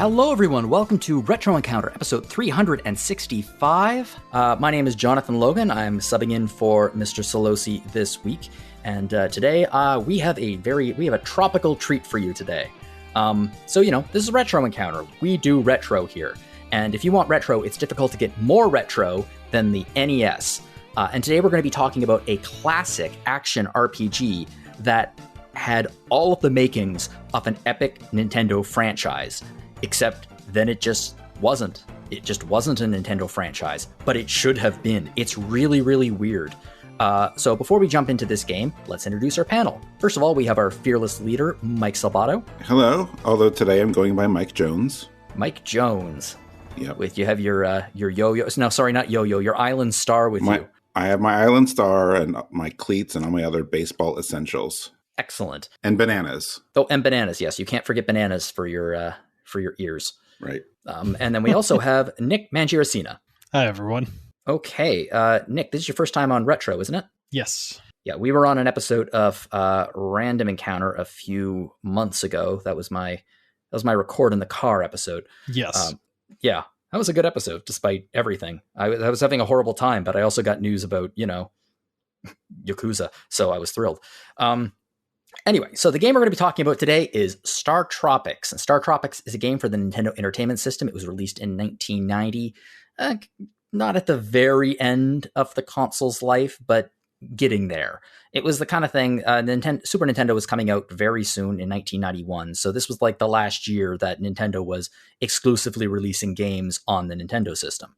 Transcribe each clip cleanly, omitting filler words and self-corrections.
Hello everyone, welcome to Retro Encounter, episode 365. My name is Jonathan Logan. I'm subbing in for Mr. Solosi this week, and today we have a tropical treat for you today. This is Retro Encounter. We do retro here, and if you want retro, it's difficult to get more retro than the NES. And today we're going to be talking about a classic action RPG that had all of the makings of an epic Nintendo franchise. Except then it just wasn't. It just wasn't a Nintendo franchise, but it should have been. It's really, really weird. So before we jump into this game, let's introduce our panel. First of all, we have our fearless leader, Mike Salbato. Hello, although today I'm going by Mike Jones. Mike Jones. Yep. You have your yo-yo. No, sorry, not yo-yo. Your island star with you. I have my island star and my cleats and all my other baseball essentials. Excellent. And bananas. Oh, and bananas. Yes, you can't forget bananas for your ears. Right. And then we also have Nick Mangiaracina. Hi, everyone. Okay. Nick, this is your first time on Retro, isn't it? Yes. Yeah, we were on an episode of Random Encounter a few months ago. That was my record in the car episode. Yes. Yeah, that was a good episode, despite everything. I was having a horrible time, but I also got news about, Yakuza, so I was thrilled. Anyway, so the game we're going to be talking about today is StarTropics. And StarTropics is a game for the Nintendo Entertainment System. It was released in 1990, not at the very end of the console's life, but getting there. It was the kind of thing, Super Nintendo was coming out very soon in 1991, so this was like the last year that Nintendo was exclusively releasing games on the Nintendo system.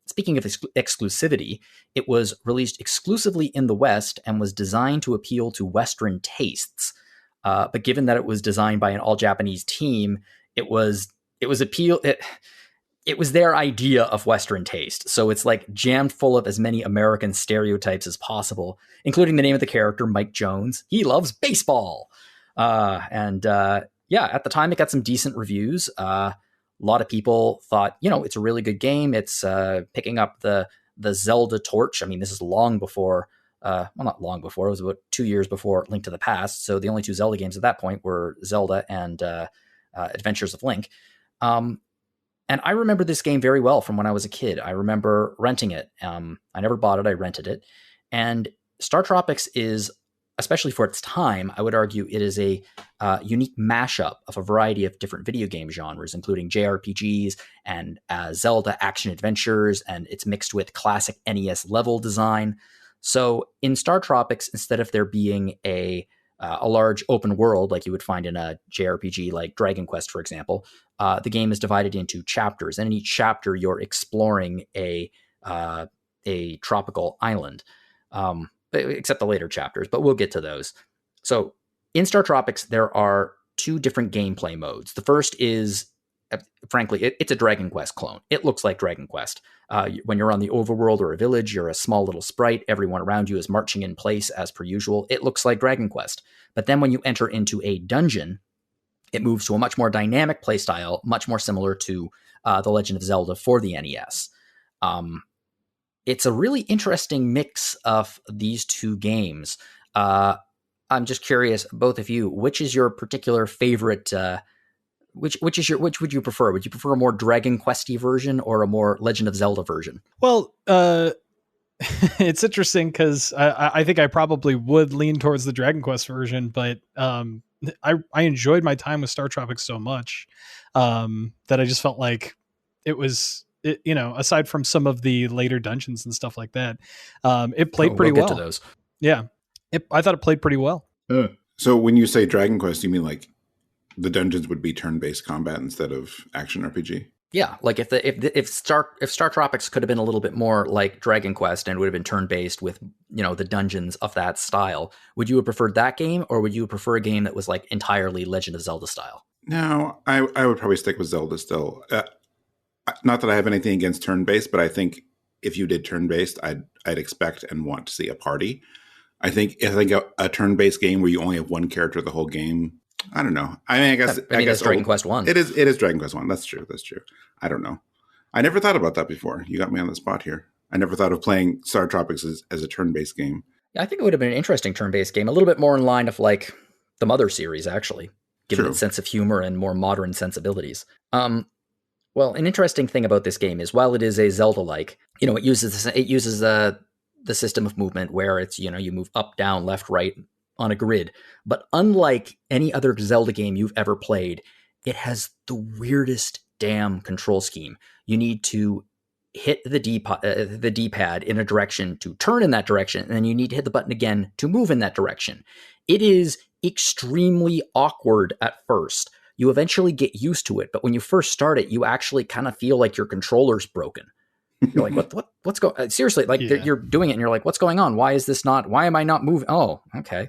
Speaking of exclusivity, it was released exclusively in the West and was designed to appeal to Western tastes. But given that it was designed by an all-Japanese team, it was their idea of Western taste. So it's like jammed full of as many American stereotypes as possible, including the name of the character, Mike Jones. He loves baseball. At the time it got some decent reviews. A lot of people thought, it's a really good game. It's picking up the Zelda torch. I mean, this is long before, not long before, it was about 2 years before Link to the Past. So the only two Zelda games at that point were Zelda and Adventures of Link. And I remember this game very well from when I was a kid. I remember renting it. I never bought it. I rented it. And StarTropics is, especially for its time, I would argue it is a unique mashup of a variety of different video game genres, including JRPGs and Zelda action adventures, and it's mixed with classic NES level design. So in StarTropics, instead of there being a large open world like you would find in a JRPG like Dragon Quest, for example, the game is divided into chapters, and in each chapter you're exploring a tropical island. Except the later chapters, but we'll get to those. So in StarTropics, there are two different gameplay modes. The first is, frankly, it's a Dragon Quest clone. It looks like Dragon Quest. When you're on the overworld or a village, you're a small little sprite. Everyone around you is marching in place as per usual. It looks like Dragon Quest. But then when you enter into a dungeon, it moves to a much more dynamic playstyle, much more similar to The Legend of Zelda for the NES. It's a really interesting mix of these two games. I'm just curious, both of you, which is your particular favorite? Which would you prefer? Would you prefer a more Dragon Quest-y version or a more Legend of Zelda version? Well, it's interesting because I think I probably would lean towards the Dragon Quest version, but I enjoyed my time with StarTropics so much that I just felt like it was. Aside from some of the later dungeons and stuff like that, it played pretty well. Get to those. Yeah, I thought it played pretty well. So when you say Dragon Quest, you mean like the dungeons would be turn-based combat instead of action RPG? Yeah, like if StarTropics could have been a little bit more like Dragon Quest and would have been turn-based with the dungeons of that style, would you have preferred that game, or would you prefer a game that was like entirely Legend of Zelda style? No, I would probably stick with Zelda still. Not that I have anything against turn-based, but I think if you did turn-based, I'd expect and want to see a party. I think a turn-based game where you only have one character the whole game, I don't know. I guess it's Dragon Quest 1. It is Dragon Quest 1. That's true. I don't know. I never thought about that before. You got me on the spot here. I never thought of playing StarTropics as a turn-based game. Yeah, I think it would have been an interesting turn-based game, a little bit more in line of like the Mother series, actually. given True. its sense of humor and more modern sensibilities. Well, an interesting thing about this game is while it is a Zelda-like, it uses the system of movement where it's, you move up, down, left, right on a grid. But unlike any other Zelda game you've ever played, it has the weirdest damn control scheme. You need to hit the D-pad in a direction to turn in that direction, and then you need to hit the button again to move in that direction. It is extremely awkward at first. You eventually get used to it, but when you first start it, you actually kind of feel like your controller's broken. You're like, what's going? Seriously, like you're doing it, and you're like, what's going on? Why am I not moving? Oh, okay.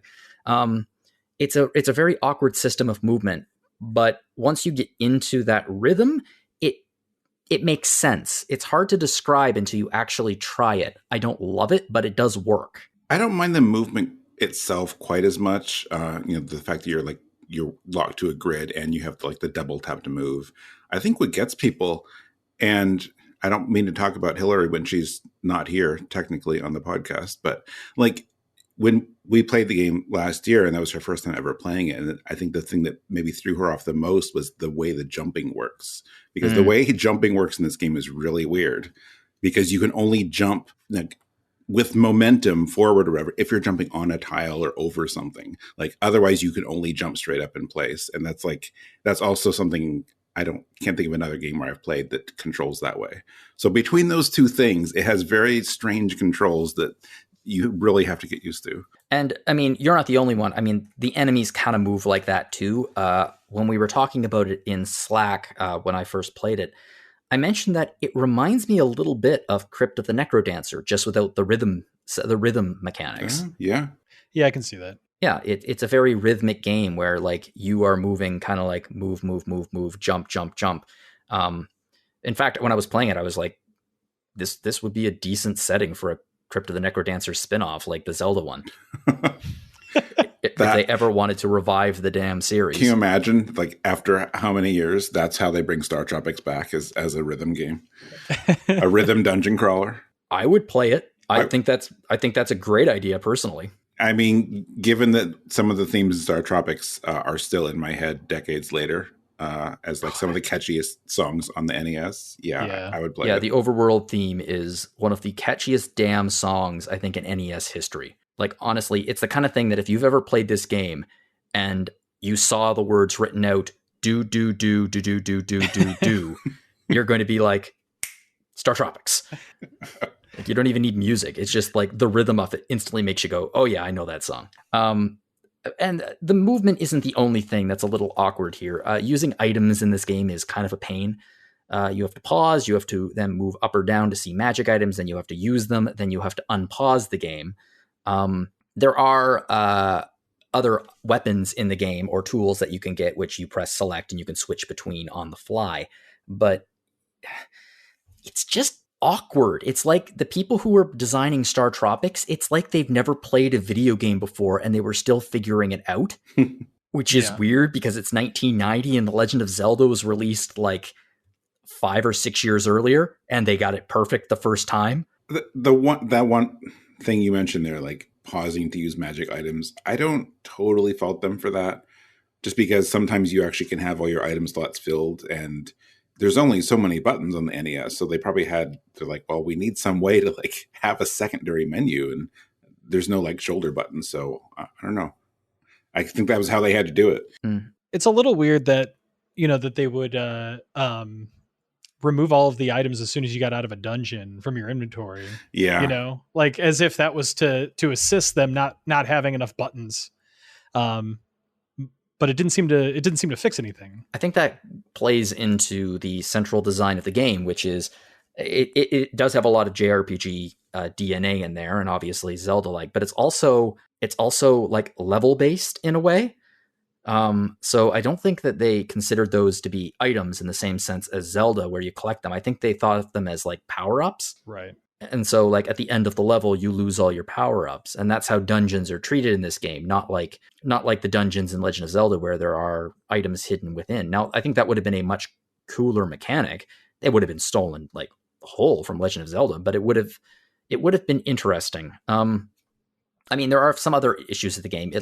It's a very awkward system of movement, but once you get into that rhythm, it makes sense. It's hard to describe until you actually try it. I don't love it, but it does work. I don't mind the movement itself quite as much. The fact that you're locked to a grid and you have the double tap to move. I think what gets people, and I don't mean to talk about Hillary when she's not here technically on the podcast, but when we played the game last year, and that was her first time ever playing it, and I think the thing that maybe threw her off the most was the way the jumping works. Because the way jumping works in this game is really weird, because you can only jump with momentum forward or whatever if you're jumping on a tile or over something. Otherwise you can only jump straight up in place. And that's also something can't think of another game where I've played that controls that way. So between those two things, it has very strange controls that you really have to get used to. And I mean, you're not the only one. I mean, the enemies kind of move like that too. When we were talking about it in Slack, when I first played it, I mentioned that it reminds me a little bit of Crypt of the Necrodancer, just without the rhythm mechanics. Yeah. Yeah, I can see that. Yeah, it's a very rhythmic game where you are moving kind of move, jump, jump, jump. In fact, when I was playing it, I was like, this would be a decent setting for a Crypt of the Necrodancer spin-off, like the Zelda one. If they ever wanted to revive the damn series. Can you imagine, after how many years, that's how they bring StarTropics back as a rhythm game? A rhythm dungeon crawler? I would play it. I think that's a great idea, personally. I mean, given that some of the themes in StarTropics are still in my head decades later, as some of the catchiest songs on the NES, I would play it. Yeah, the overworld theme is one of the catchiest damn songs, I think, in NES history. Honestly, it's the kind of thing that if you've ever played this game and you saw the words written out, do, do, do, do, do, do, do, do, do, you're going to be like, StarTropics. You don't even need music. It's just the rhythm of it instantly makes you go, oh yeah, I know that song. And the movement isn't the only thing that's a little awkward here. Using items in this game is kind of a pain. You have to pause, you have to then move up or down to see magic items, then you have to use them, then you have to unpause the game. There are other weapons in the game or tools that you can get, which you press select and you can switch between on the fly. But it's just awkward. It's like the people who were designing StarTropics, it's like they've never played a video game before and they were still figuring it out, which is weird because it's 1990 and The Legend of Zelda was released 5 or 6 years earlier and they got it perfect the first time. That one thing you mentioned there, pausing to use magic items, I don't totally fault them for that, just because sometimes you actually can have all your item slots filled and there's only so many buttons on the NES. So they probably they're well, we need some way to have a secondary menu, and there's no shoulder buttons. So I don't know. I think that was how they had to do it. It's a little weird that, that they would remove all of the items as soon as you got out of a dungeon from your inventory. Yeah. As if that was to assist them not having enough buttons. But it didn't seem to fix anything. I think that plays into the central design of the game, which is it does have a lot of JRPG DNA in there, and obviously Zelda-like, but it's also level based in a way. So I don't think that they considered those to be items in the same sense as Zelda, where you collect them. I think they thought of them as power-ups. Right. And so at the end of the level, you lose all your power-ups. And that's how dungeons are treated in this game. Not like the dungeons in Legend of Zelda where there are items hidden within. Now, I think that would have been a much cooler mechanic. It would have been stolen whole from Legend of Zelda, but it would have been interesting. I mean, there are some other issues with the game.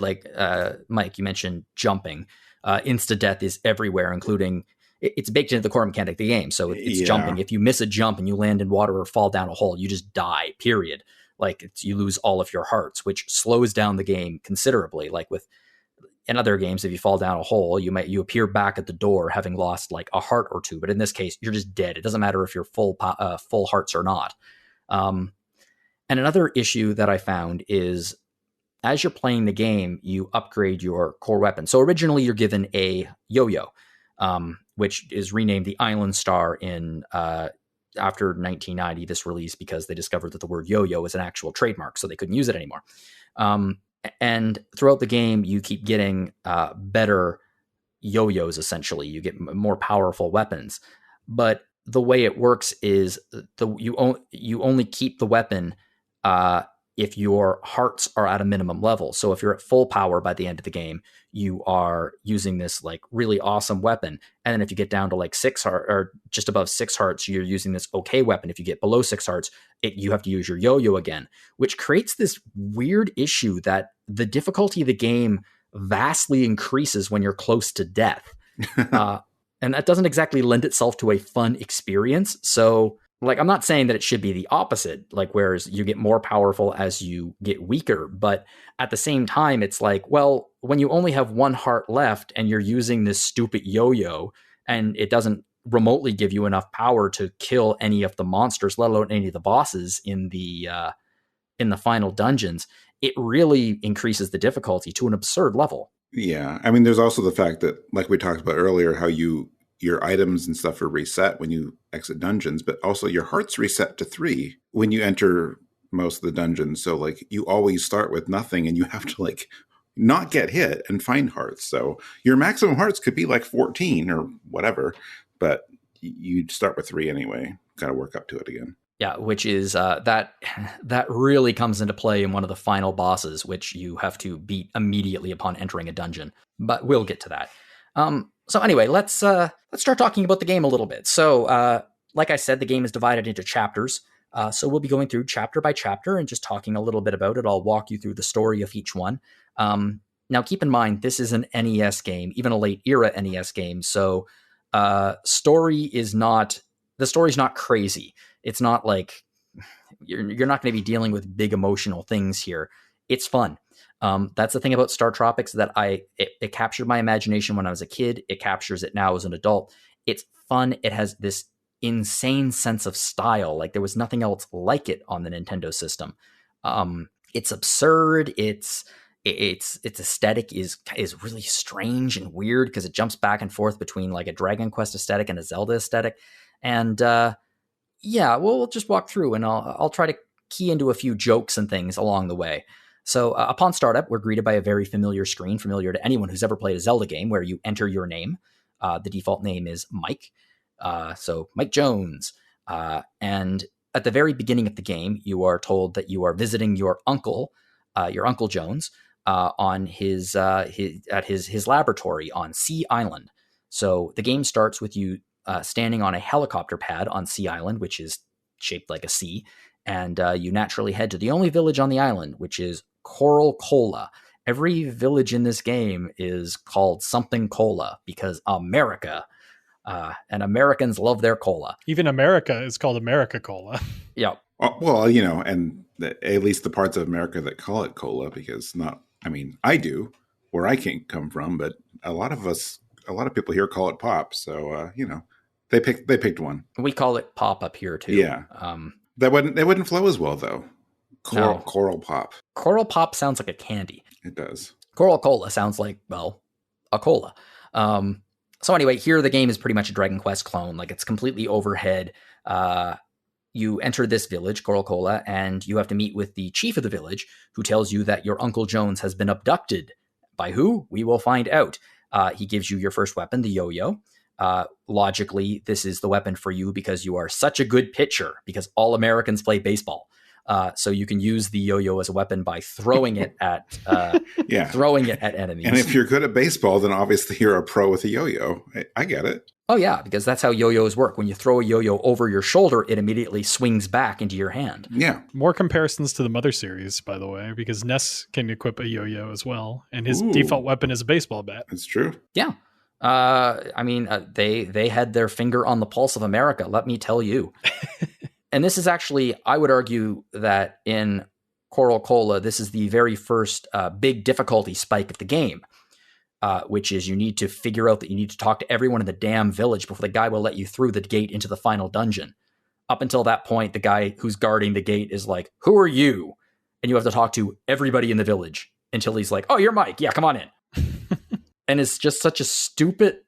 Mike, you mentioned jumping. Insta-death is everywhere, including it's baked into the core mechanic of the game. So it's jumping. If you miss a jump and you land in water or fall down a hole, you just die, period. Like you lose all of your hearts, which slows down the game considerably. Like in other games, if you fall down a hole, you appear back at the door having lost like a heart or two. But in this case, you're just dead. It doesn't matter if you're full hearts or not. And another issue that I found is as you're playing the game, you upgrade your core weapon. So originally you're given a yo-yo, which is renamed the Island Star in after 1990, this release, because they discovered that the word yo-yo is an actual trademark, so they couldn't use it anymore. And throughout the game, you keep getting better yo-yos, essentially. You get more powerful weapons. But the way it works is you only keep the weapon if your hearts are at a minimum level. So if you're at full power by the end of the game, you are using this like really awesome weapon. And then if you get down to like 6 heart or just above 6 hearts, you're using this okay weapon. If you get below 6 hearts, you have to use your yo-yo again, which creates this weird issue that the difficulty of the game vastly increases when you're close to death. And that doesn't exactly lend itself to a fun experience. So like, I'm not saying that it should be the opposite, like, whereas you get more powerful as you get weaker. But at the same time, it's like, well, when you only have 1 heart left and you're using this stupid yo-yo and it doesn't remotely give you enough power to kill any of the monsters, let alone any of the bosses in the final dungeons, it really increases the difficulty to an absurd level. Yeah. I mean, there's also the fact that, like we talked about earlier, how your items and stuff are reset when you exit dungeons, but also your heart's reset to 3 when you enter most of the dungeons. So like you always start with nothing and you have to like not get hit and find hearts. So your maximum hearts could be like 14 or whatever, but you'd start with 3 anyway. Got to work up to it again. Yeah, which is that really comes into play in one of the final bosses, which you have to beat immediately upon entering a dungeon. But we'll get to that. So anyway, let's start talking about the game a little bit. So like I said, the game is divided into chapters. So we'll be going through chapter by chapter and just talking a little bit about it. I'll walk you through the story of each one. Now, keep in mind, this is an NES game, even a late era NES game. So the story's not crazy. It's not like you're not going to be dealing with big emotional things here. It's fun. That's the thing about StarTropics, that it captured my imagination when I was a kid. It captures it now as an adult. It's fun. It has this insane sense of style. Like there was nothing else like it on the Nintendo system. It's absurd. Its aesthetic is really strange and weird because it jumps back and forth between like a Dragon Quest aesthetic and a Zelda aesthetic. And yeah, we'll just walk through and I'll try to key into a few jokes and things along the way. So upon startup, we're greeted by a very familiar screen, familiar to anyone who's ever played a Zelda game, where you enter your name. The default name is Mike. So Mike Jones. And at the very beginning of the game, you are told that you are visiting your Uncle Jones, on his laboratory on Sea Island. So the game starts with you standing on a helicopter pad on Sea Island, which is shaped like a sea. And you naturally head to the only village on the island, which is Coral Cola. Every village in this game is called something Cola because America, and Americans love their cola. Even America is called America Cola. Yeah. Well, and at least the parts of America that call it cola, because I do, where I can't come from, but a lot of people here call it pop. So, they picked one. We call it pop up here too. Yeah. That wouldn't flow as well though. Coral pop. Coral pop sounds like a candy. It does. Coral Cola sounds like, well, a cola. So anyway, here the game is pretty much a Dragon Quest clone. Like it's completely overhead. You enter this village, Coral Cola, and you have to meet with the chief of the village, who tells you that your Uncle Jones has been abducted. By who? We will find out. He gives you your first weapon, the yo-yo. Logically, this is the weapon for you because you are such a good pitcher, because all Americans play baseball. So you can use the yo-yo as a weapon by throwing it at enemies. And if you're good at baseball, then obviously you're a pro with a yo-yo. I get it. Oh yeah, because that's how yo-yos work. When you throw a yo-yo over your shoulder, it immediately swings back into your hand. Yeah. More comparisons to the Mother series, by the way, because Ness can equip a yo-yo as well, and his default weapon is a baseball bat. That's true. Yeah. They had their finger on the pulse of America, let me tell you. And this is actually, I would argue that in Coral Cola, this is the very first big difficulty spike of the game. Which is you need to figure out that you need to talk to everyone in the damn village before the guy will let you through the gate into the final dungeon. Up until that point, the guy who's guarding the gate is like, who are you? And you have to talk to everybody in the village until he's like, oh, you're Mike. Yeah, come on in. And it's just such a stupid,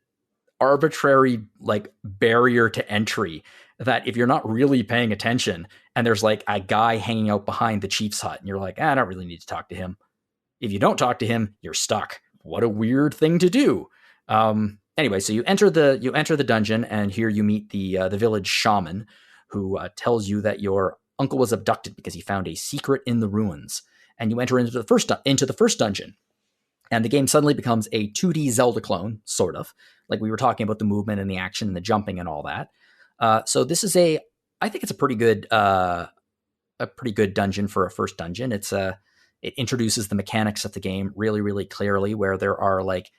arbitrary like barrier to entry that if you're not really paying attention and there's like a guy hanging out behind the chief's hut and you're like, I don't really need to talk to him. If you don't talk to him, you're stuck. What a weird thing to do. Anyway, so you enter the dungeon, and here you meet the village shaman, who tells you that your uncle was abducted because he found a secret in the ruins. And you enter into the first dungeon, and the game suddenly becomes a 2D Zelda clone, sort of, like we were talking about the movement and the action and the jumping and all that. So this is I think it's a pretty good dungeon for a first dungeon. It introduces the mechanics of the game really, really clearly, where there are like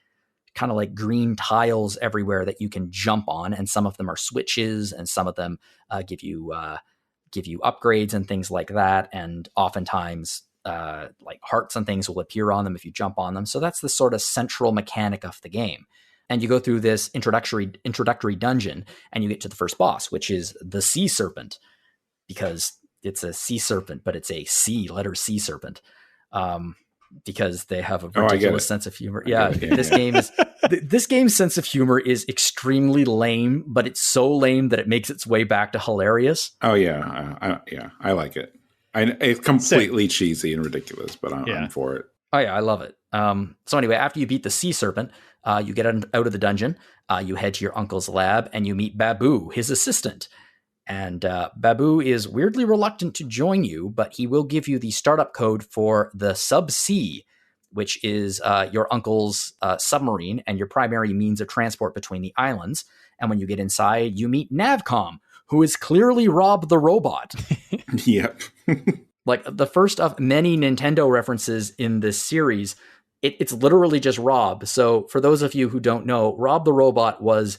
kind of like green tiles everywhere that you can jump on. And some of them are switches, and some of them give you upgrades and things like that. And oftentimes like hearts and things will appear on them if you jump on them. So that's the sort of central mechanic of the game. And you go through this introductory dungeon, and you get to the first boss, which is the sea serpent, because it's a sea serpent, but it's a letter C serpent. Because they have a ridiculous sense of humor. Yeah, this game's sense of humor is extremely lame, but it's so lame that it makes its way back to hilarious. Oh yeah, I like it. It's completely cheesy and ridiculous, but I'm for it. Oh yeah, I love it. So anyway, after you beat the sea serpent, you get out of the dungeon, you head to your uncle's lab, and you meet Babu, his assistant. And Babu is weirdly reluctant to join you, but he will give you the startup code for the Sub-C, which is your uncle's submarine and your primary means of transport between the islands. And when you get inside, you meet Navcom, who is clearly Rob the robot. Yep. Like the first of many Nintendo references in this series, it's literally just Rob. So for those of you who don't know, Rob the robot was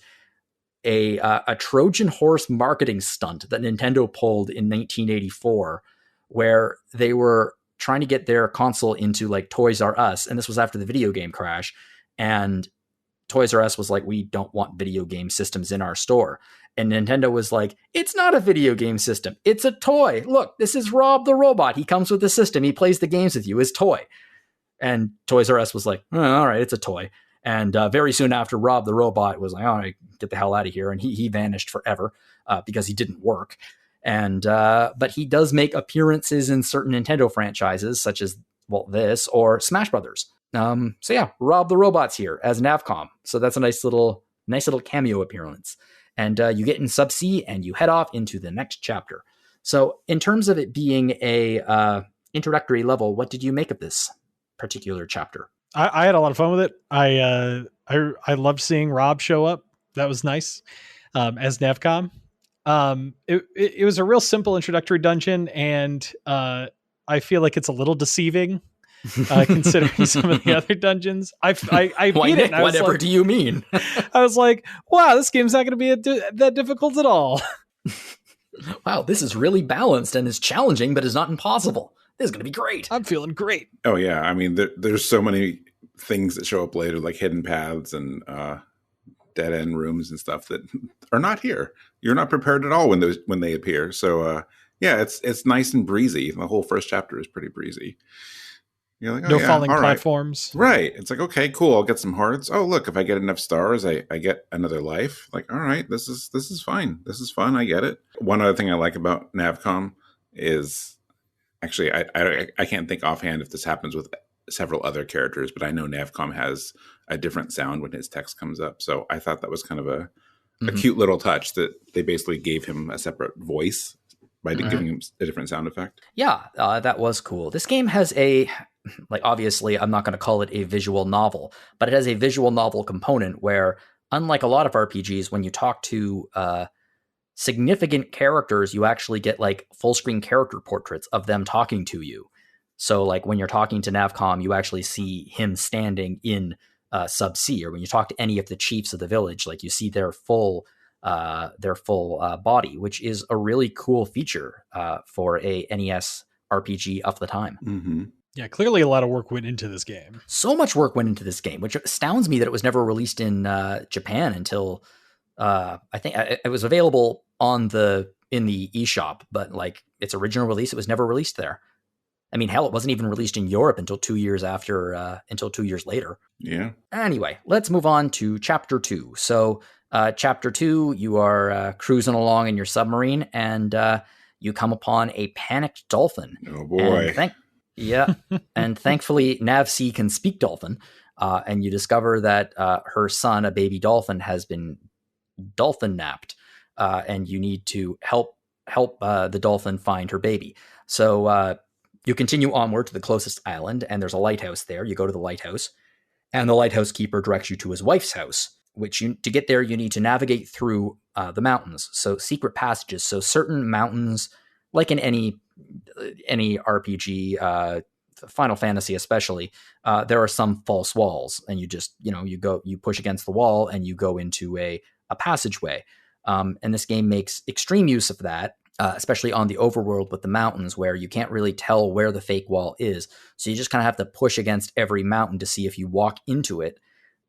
a Trojan horse marketing stunt that Nintendo pulled in 1984, where they were trying to get their console into like Toys R Us. And this was after the video game crash. And Toys R Us was like, we don't want video game systems in our store. And Nintendo was like, it's not a video game system. It's a toy. Look, this is Rob the robot. He comes with the system. He plays the games with you, his toy. And Toys R Us was like, oh, all right, it's a toy. And very soon after, Rob the robot was like, all right, get the hell out of here. And he vanished forever because he didn't work. And but he does make appearances in certain Nintendo franchises, such as, this or Smash Brothers. So yeah, Rob the robot's here as Navcom. So that's a nice little cameo appearance. And you get in Sub-C and you head off into the next chapter. So in terms of it being a introductory level, what did you make of this particular chapter? I had a lot of fun with it. I loved seeing Rob show up. That was nice as Navcom. It was a real simple introductory dungeon, and I feel like it's a little deceiving considering some of the other dungeons. I beat it. Whatever do you mean? I was like, wow, this game's not going to be that difficult at all. Wow, this is really balanced and is challenging, but is not impossible. This is going to be great. I'm feeling great. Oh yeah, I mean, there's so many things that show up later, like hidden paths and dead end rooms and stuff that are not here. You're not prepared at all when they appear. So yeah, it's nice and breezy. The whole first chapter is pretty breezy. You're like, no falling platforms. Right. It's like, okay, cool. I'll get some hearts. Oh, look, if I get enough stars, I get another life. Like, all right, this is fine. This is fun. I get it. One other thing I like about Navcom is, actually, I can't think offhand if this happens with several other characters, but I know Navcom has a different sound when his text comes up. So I thought that was kind of a cute little touch that they basically gave him a separate voice by giving him a different sound effect. Yeah, that was cool. This game has obviously, I'm not going to call it a visual novel, but it has a visual novel component where, unlike a lot of RPGs, when you talk to significant characters, you actually get like full screen character portraits of them talking to you. So like when you're talking to Navcom, you actually see him standing in Sub-C, or when you talk to any of the chiefs of the village, like you see their full body, which is a really cool feature for a NES RPG of the time. Mm-hmm. Yeah, clearly a lot of work went into this game. So much work went into this game, which astounds me that it was never released in Japan until I think it was available in the eShop, but like its original release, it was never released there. I mean, hell, it wasn't even released in Europe until 2 years later. Yeah. Anyway, let's move on to Chapter 2. So, Chapter 2, you are cruising along in your submarine, and you come upon a panicked dolphin. Oh, boy. And thankfully, Nav-C can speak dolphin, and you discover that her son, a baby dolphin, has been dolphin napped, and you need to help the dolphin find her baby. So, you continue onward to the closest island, and there's a lighthouse there. You go to the lighthouse, and the lighthouse keeper directs you to his wife's house, which to get there, you need to navigate through the mountains. So secret passages. So certain mountains, like in any RPG, Final Fantasy especially, there are some false walls, and you just, you push against the wall and you go into a passageway. And this game makes extreme use of that. Especially on the overworld with the mountains, where you can't really tell where the fake wall is. So you just kind of have to push against every mountain to see if you walk into it.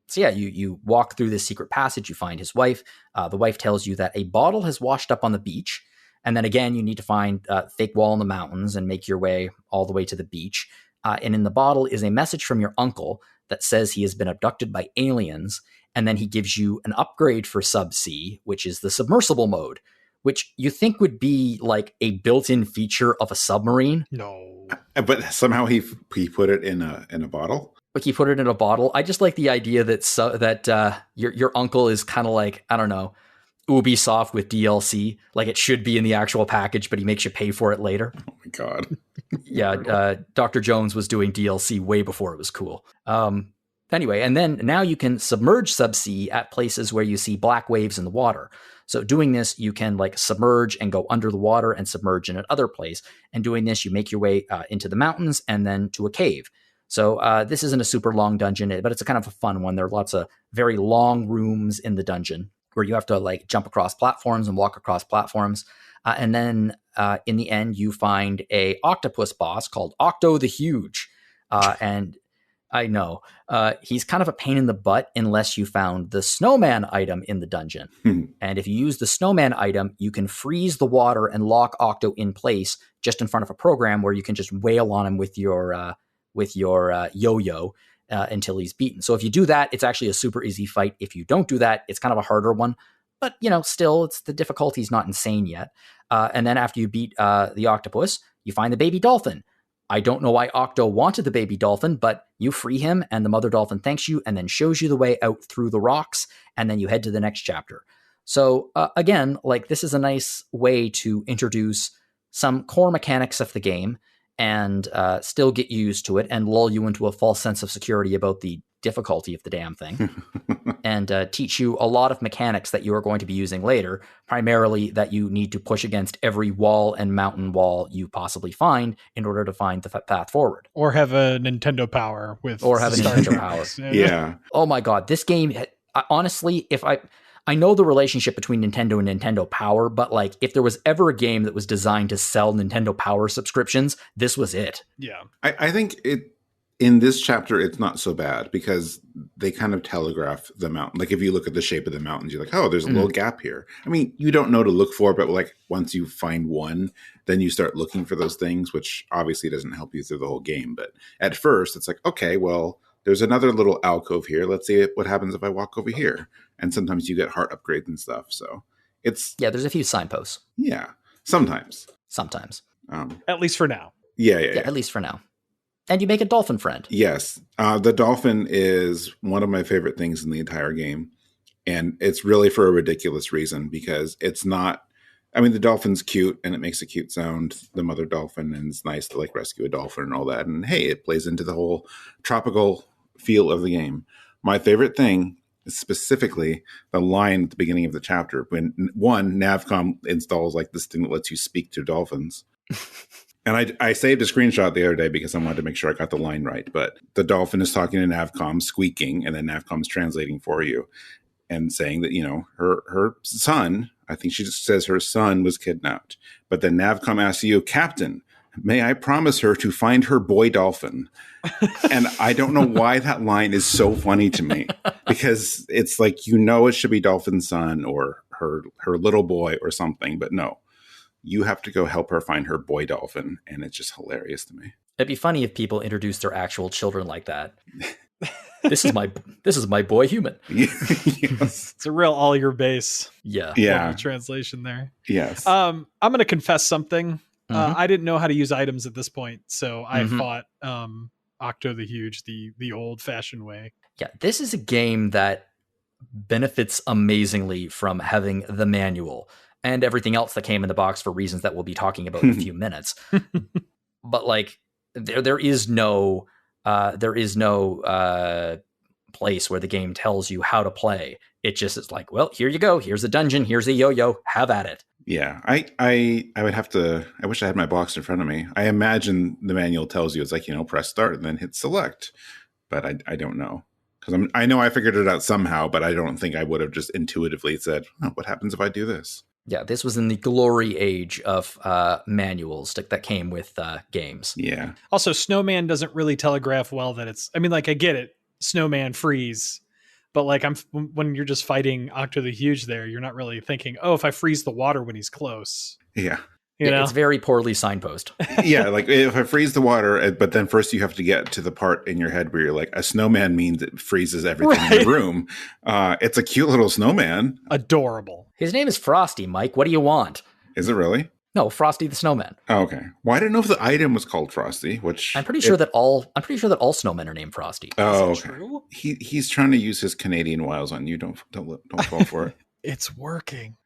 So yeah, you walk through this secret passage, you find his wife. The wife tells you that a bottle has washed up on the beach. And then again, you need to find a fake wall in the mountains and make your way all the way to the beach. And in the bottle is a message from your uncle that says he has been abducted by aliens. And then he gives you an upgrade for Sub-C, which is the submersible mode, which you think would be like a built-in feature of a submarine. No. But somehow he put it in a bottle. Like he put it in a bottle. I just like the idea that your uncle is kind of like, I don't know, Ubisoft with DLC. Like it should be in the actual package, but he makes you pay for it later. Oh my God. Yeah, Dr. Jones was doing DLC way before it was cool. Anyway, and then now you can submerge Sub-C at places where you see black waves in the water. So doing this, you can like submerge and go under the water and submerge in another place. And doing this, you make your way into the mountains and then to a cave. So this isn't a super long dungeon, but it's a kind of a fun one. There are lots of very long rooms in the dungeon where you have to like jump across platforms and walk across platforms. And then in the end, you find a octopus boss called Octo the Huge. And I know. He's kind of a pain in the butt unless you found the snowman item in the dungeon. And if you use the snowman item, you can freeze the water and lock Octo in place just in front of a program where you can just wail on him with your yo-yo until he's beaten. So if you do that, it's actually a super easy fight. If you don't do that, it's kind of a harder one. But, still, it's the difficulty's not insane yet. And then after you beat the octopus, you find the baby dolphin. I don't know why Octo wanted the baby dolphin, but you free him and the mother dolphin thanks you and then shows you the way out through the rocks, and then you head to the next chapter. So again, like this is a nice way to introduce some core mechanics of the game and still get used to it and lull you into a false sense of security about the difficulty of the damn thing and teach you a lot of mechanics that you are going to be using later, primarily that you need to push against every wall and mountain wall you possibly find in order to find the path forward. Or have a Nintendo Power with Nintendo Power. Yeah. Oh my God, this game, honestly, if I know the relationship between Nintendo and Nintendo Power, but like if there was ever a game that was designed to sell Nintendo Power subscriptions, this was it. Yeah. I think in this chapter, it's not so bad because they kind of telegraph the mountain. Like if you look at the shape of the mountains, you're like, oh, there's a little gap here. I mean, you don't know to look for, but like once you find one, then you start looking for those things, which obviously doesn't help you through the whole game. But at first it's like, okay, well, there's another little alcove here. Let's see what happens if I walk over here. And sometimes you get heart upgrades and stuff. So it's... Yeah, there's a few signposts. Yeah, sometimes. At least for now. Yeah, at least for now. And you make a dolphin friend. Yes. The dolphin is one of my favorite things in the entire game. And it's really for a ridiculous reason because it's not I mean, the dolphin's cute and it makes a cute sound, the mother dolphin, and it's nice to like rescue a dolphin and all that. And hey, it plays into the whole tropical feel of the game. My favorite thing is specifically the line at the beginning of the chapter when Navcom installs like this thing that lets you speak to dolphins. And I saved a screenshot the other day because I wanted to make sure I got the line right. But the dolphin is talking to Navcom, squeaking, and then Navcom's translating for you and saying that, you know, her son, I think she just says her son was kidnapped. But then Navcom asks you, Captain, may I promise her to find her boy dolphin? And I don't know why that line is so funny to me, because it's like, you know, it should be Dolphin's son or her little boy or something. But no, you have to go help her find her boy dolphin. And it's just hilarious to me. It'd be funny if people introduced their actual children like that. This is my boy human. Yes. It's a real all your base. Yeah. Translation there. Yes. I'm going to confess something. I didn't know how to use items at this point, so I fought Octo the Huge the old-fashioned way. Yeah, this is a game that benefits amazingly from having the manual and everything else that came in the box for reasons that we'll be talking about in a few minutes. But like, there is no place where the game tells you how to play. It just is like, well, here you go. Here's a dungeon. Here's a yo-yo. Have at it. Yeah, I would have to. I wish I had my box in front of me. I imagine the manual tells you it's like, you know, press start and then hit select, but I don't know, because I know I figured it out somehow, but I don't think I would have just intuitively said, oh, what happens if I do this? Yeah, this was in the glory age of manuals that came with games. Yeah. Also, Snowman doesn't really telegraph well that it's. I mean, like, I get it, Snowman freeze. But like, when you're just fighting Octo the Huge there, you're not really thinking, oh, if I freeze the water when he's close. Yeah. You know? It's very poorly signpost. Yeah, like if I freeze the water, but then first you have to get to the part in your head where you're like, a snowman means it freezes everything in the room. It's a cute little snowman. Adorable. His name is Frosty, Mike. What do you want? Is it really? No, Frosty the Snowman. Oh, okay. Well, I didn't know if the item was called Frosty, which I'm pretty sure that all snowmen are named Frosty. Oh, Is that okay. true? He's trying to use his Canadian wiles on you. Don't fall for it. It's working.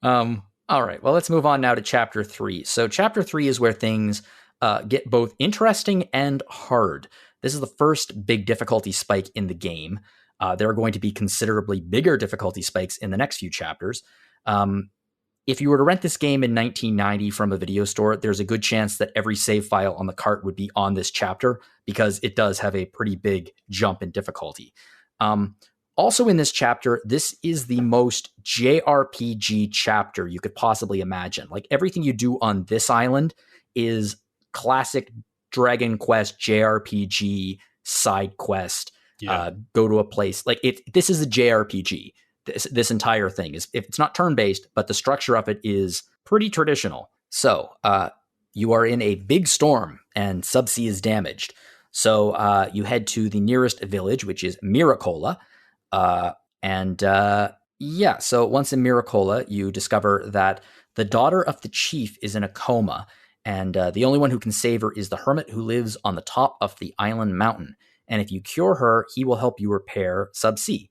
All right. Well, let's move on now to Chapter 3. So Chapter 3 is where things get both interesting and hard. This is the first big difficulty spike in the game. There are going to be considerably bigger difficulty spikes in the next few chapters. If you were to rent this game in 1990 from a video store, there's a good chance that every save file on the cart would be on this chapter, because it does have a pretty big jump in difficulty. Also in this chapter, this is the most JRPG chapter you could possibly imagine. Like, everything you do on this island is classic Dragon Quest JRPG side quest. Yeah. Go to a place. Like, this is a JRPG. This entire thing is, if it's not turn-based, but the structure of it is pretty traditional. So you are in a big storm and Subsea is damaged. So you head to the nearest village, which is Miracola. So once in Miracola, you discover that the daughter of the chief is in a coma, and the only one who can save her is the hermit who lives on the top of the island mountain. And if you cure her, he will help you repair Subsea.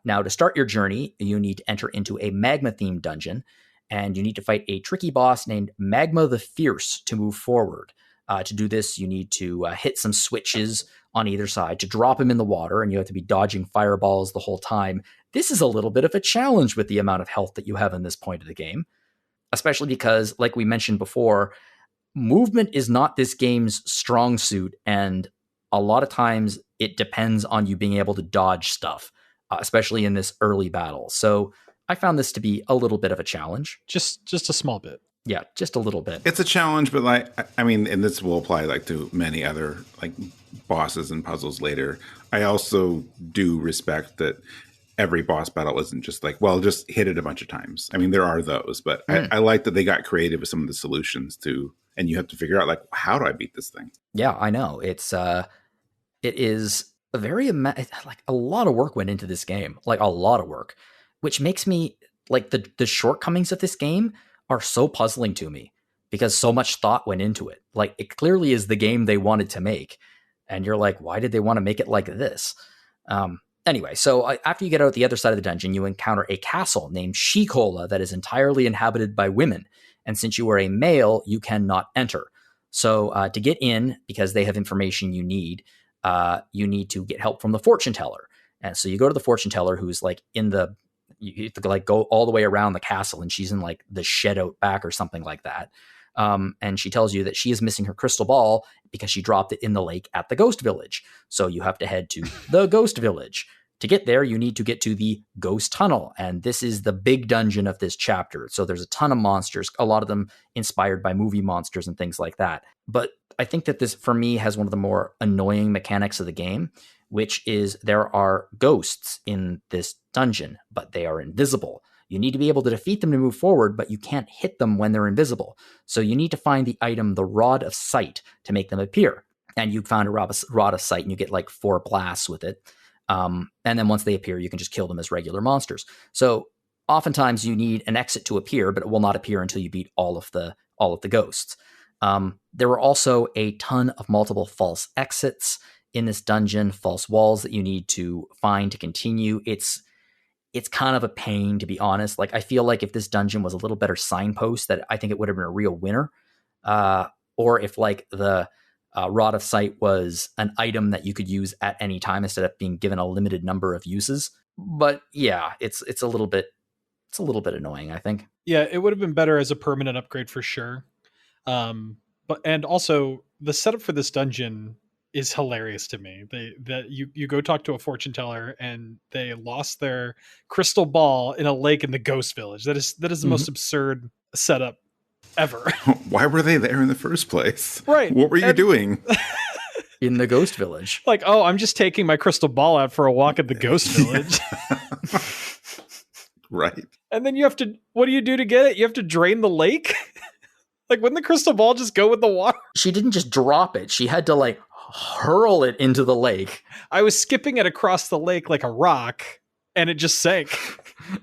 Now, to start your journey, you need to enter into a magma-themed dungeon, and you need to fight a tricky boss named Magma the Fierce to move forward. To do this, you need to hit some switches on either side to drop him in the water, and you have to be dodging fireballs the whole time. This is a little bit of a challenge with the amount of health that you have in this point of the game, especially because, like we mentioned before, movement is not this game's strong suit, and a lot of times it depends on you being able to dodge stuff, especially in this early battle. So I found this to be a little bit of a challenge. Just a small bit. Yeah, just a little bit. It's a challenge, but like, I mean, and this will apply like to many other like bosses and puzzles later. I also do respect that every boss battle isn't just like, well, just hit it a bunch of times. I mean, there are those, but I like that they got creative with some of the solutions too. And you have to figure out like, how do I beat this thing? Yeah, I know. It is a very, like, a lot of work went into this game, like a lot of work, which makes me like the shortcomings of this game are so puzzling to me, because so much thought went into it. Like, it clearly is the game they wanted to make. And you're like, why did they want to make it like this? Anyway, so after you get out the other side of the dungeon, you encounter a castle named Shikola that is entirely inhabited by women. And since you are a male, you cannot enter. So to get in, because they have information you need to get help from the fortune teller. And so you go to the fortune teller, who's like you have to like go all the way around the castle, and she's in like the shed out back or something like that. And she tells you that she is missing her crystal ball because she dropped it in the lake at the ghost village. So you have to head to the ghost village. To get there, you need to get to the ghost tunnel. And this is the big dungeon of this chapter. So there's a ton of monsters, a lot of them inspired by movie monsters and things like that. But I think that this, for me, has one of the more annoying mechanics of the game, which is there are ghosts in this dungeon, but they are invisible. You need to be able to defeat them to move forward, but you can't hit them when they're invisible. So you need to find the item, the Rod of Sight, to make them appear. And you found a Rod of Sight, and you get like 4 blasts with it. And then once they appear, you can just kill them as regular monsters. So oftentimes you need an exit to appear, but it will not appear until you beat all of the ghosts. There were also a ton of multiple false exits in this dungeon, false walls that you need to find to continue. It's kind of a pain, to be honest. Like, I feel like if this dungeon was a little better signpost, that I think it would have been a real winner. Or if like the Rod of Sight was an item that you could use at any time instead of being given a limited number of uses. But yeah, it's a little bit annoying, I think. Yeah, it would have been better as a permanent upgrade for sure. And also the setup for this dungeon is hilarious to me. You go talk to a fortune teller, and they lost their crystal ball in a lake in the ghost village. That is the most absurd setup ever. Why were they there in the first place? Right. What were you doing? In the ghost village. Like, oh, I'm just taking my crystal ball out for a walk at the ghost village. Right. And then what do you do to get it? You have to drain the lake? Like, wouldn't the crystal ball just go with the water? She didn't just drop it. She had to like hurl it into the lake. I was skipping it across the lake like a rock, and it just sank.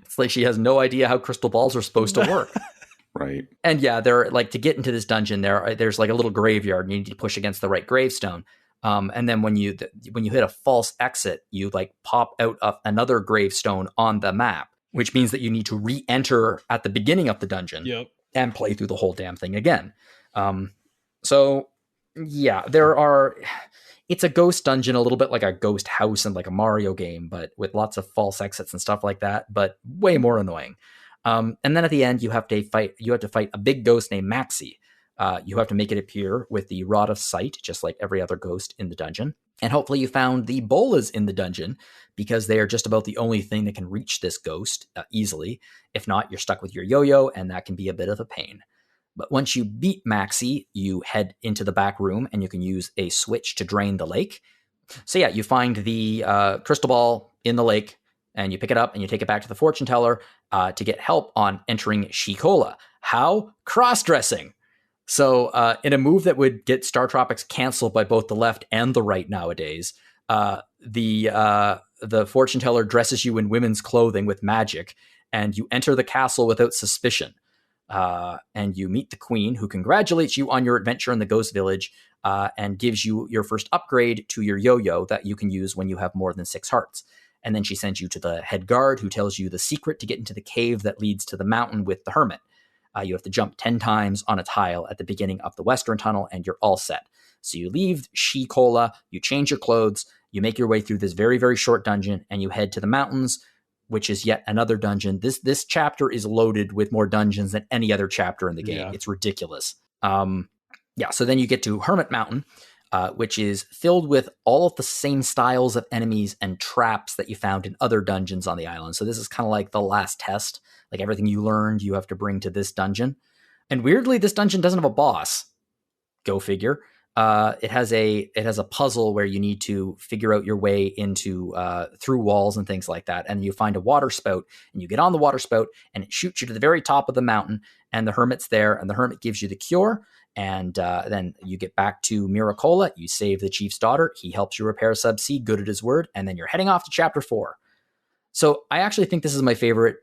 It's like she has no idea how crystal balls are supposed to work. Right. And yeah, they're like, to get into this dungeon, there's like a little graveyard, and you need to push against the right gravestone. And then when you hit a false exit, you like pop out of another gravestone on the map, which means that you need to re-enter at the beginning of the dungeon. Yep. And play through the whole damn thing again. So yeah, it's a ghost dungeon, a little bit like a ghost house in like a Mario game, but with lots of false exits and stuff like that, but way more annoying. And then at the end, you have to fight a big ghost named Maxi. You have to make it appear with the Rod of Sight, just like every other ghost in the dungeon. And hopefully you found the bolas in the dungeon, because they are just about the only thing that can reach this ghost easily. If not, you're stuck with your yo-yo, and that can be a bit of a pain. But once you beat Maxi, you head into the back room, and you can use a switch to drain the lake. So yeah, you find the crystal ball in the lake, and you pick it up, and you take it back to the fortune teller to get help on entering Shikola. How? Cross-dressing. So in a move that would get StarTropics canceled by both the left and the right nowadays, the fortune teller dresses you in women's clothing with magic, and you enter the castle without suspicion. And you meet the queen, who congratulates you on your adventure in the ghost village and gives you your first upgrade to your yo-yo that you can use when you have more than 6 hearts. And then she sends you to the head guard, who tells you the secret to get into the cave that leads to the mountain with the hermit. You have to jump 10 times on a tile at the beginning of the western tunnel, and you're all set. So you leave Shikola, you change your clothes, you make your way through this very, very short dungeon, and you head to the mountains, which is yet another dungeon. This chapter is loaded with more dungeons than any other chapter in the game. Yeah. It's ridiculous. So then you get to Hermit Mountain, which is filled with all of the same styles of enemies and traps that you found in other dungeons on the island. So this is kind of like the last test. Like, everything you learned, you have to bring to this dungeon. And weirdly, this dungeon doesn't have a boss. Go figure. It has a puzzle where you need to figure out your way into through walls and things like that. And you find a water spout, and you get on the water spout, and it shoots you to the very top of the mountain. And the hermit's there, and the hermit gives you the cure. And then you get back to Miracola. You save the chief's daughter. He helps you repair Sub-C, good at his word. And then you're heading off to chapter 4. So I actually think this is my favorite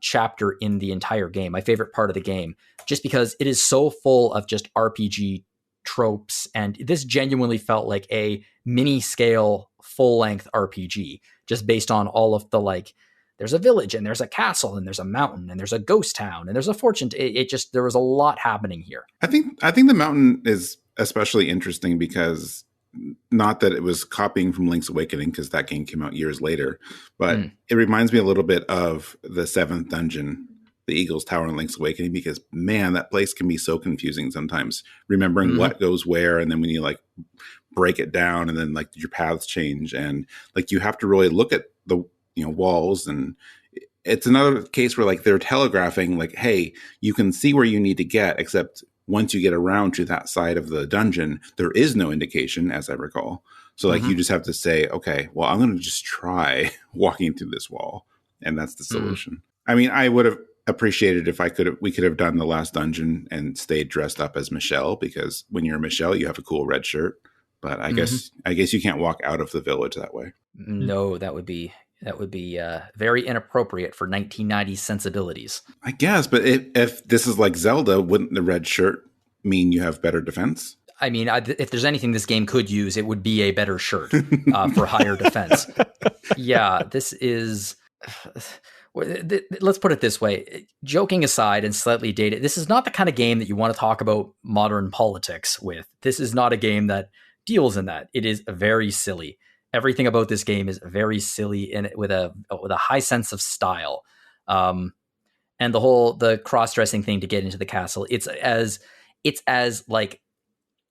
chapter in the entire game, my favorite part of the game, just because it is so full of just RPG tropes. And this genuinely felt like a mini scale full-length RPG, just based on all of the, like, there's a village and there's a castle and there's a mountain and there's a ghost town and there's a fortune. There was a lot happening here. I think the mountain is especially interesting because not that it was copying from Link's Awakening, because that game came out years later, but it reminds me a little bit of the 7th dungeon, the Eagle's Tower in Link's Awakening, because man, that place can be so confusing sometimes, remembering what goes where, and then when you like break it down and then like your paths change, and like you have to really look at the walls, and it's another case where like they're telegraphing like, hey, you can see where you need to get, except once you get around to that side of the dungeon, there is no indication, as I recall. So like you just have to say, okay, well, I'm going to just try walking through this wall, and that's the solution. I mean, I would have appreciated if we could have done the last dungeon and stayed dressed up as Michelle, because when you're Michelle, you have a cool red shirt. But I guess you can't walk out of the village that way. No, that would be very inappropriate for 1990s sensibilities. I guess, but if this is like Zelda, wouldn't the red shirt mean you have better defense? I mean, if there's anything this game could use, it would be a better shirt for higher defense. Yeah, this is... Let's put it this way. Joking aside and slightly dated, this is not the kind of game that you want to talk about modern politics with. This is not a game that deals in that. It is very silly. Everything about this game is very silly and with a high sense of style. And the cross-dressing thing to get into the castle, it's as like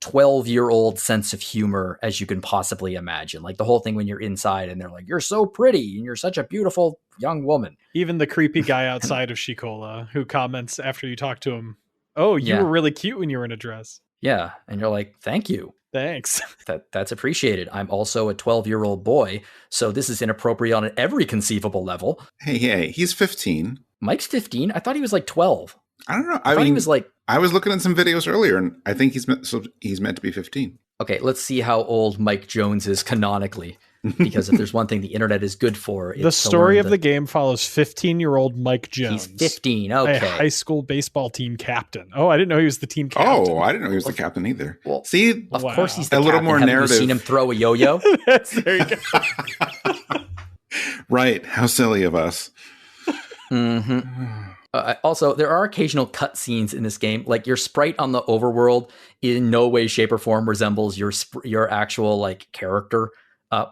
12-year-old sense of humor as you can possibly imagine. Like the whole thing when you're inside and they're like, you're so pretty and you're such a beautiful young woman. Even the creepy guy outside of Shikola who comments after you talk to him, oh, you were really cute when you were in a dress. Yeah. And you're like, thank you. Thanks. That's appreciated. I'm also a 12-year-old boy, so this is inappropriate on every conceivable level. Hey, he's 15. Mike's 15? I thought he was like 12. I don't know. I thought he was like... I was looking at some videos earlier, and I think he's meant to be 15. Okay, let's see how old Mike Jones is canonically. Because if there's one thing the internet is good for, it's the story of the game follows 15-year-old Mike Jones. He's 15, okay. A high school baseball team captain. Oh, I didn't know he was the team captain. Oh, I didn't know he was the captain either. Well, see, of course he's the a captain. little more Haven't narrative. you seen him throw a yo-yo? There you go. Right. How silly of us. Also, there are occasional cutscenes in this game. Like your sprite on the overworld in no way, shape, or form resembles your actual like character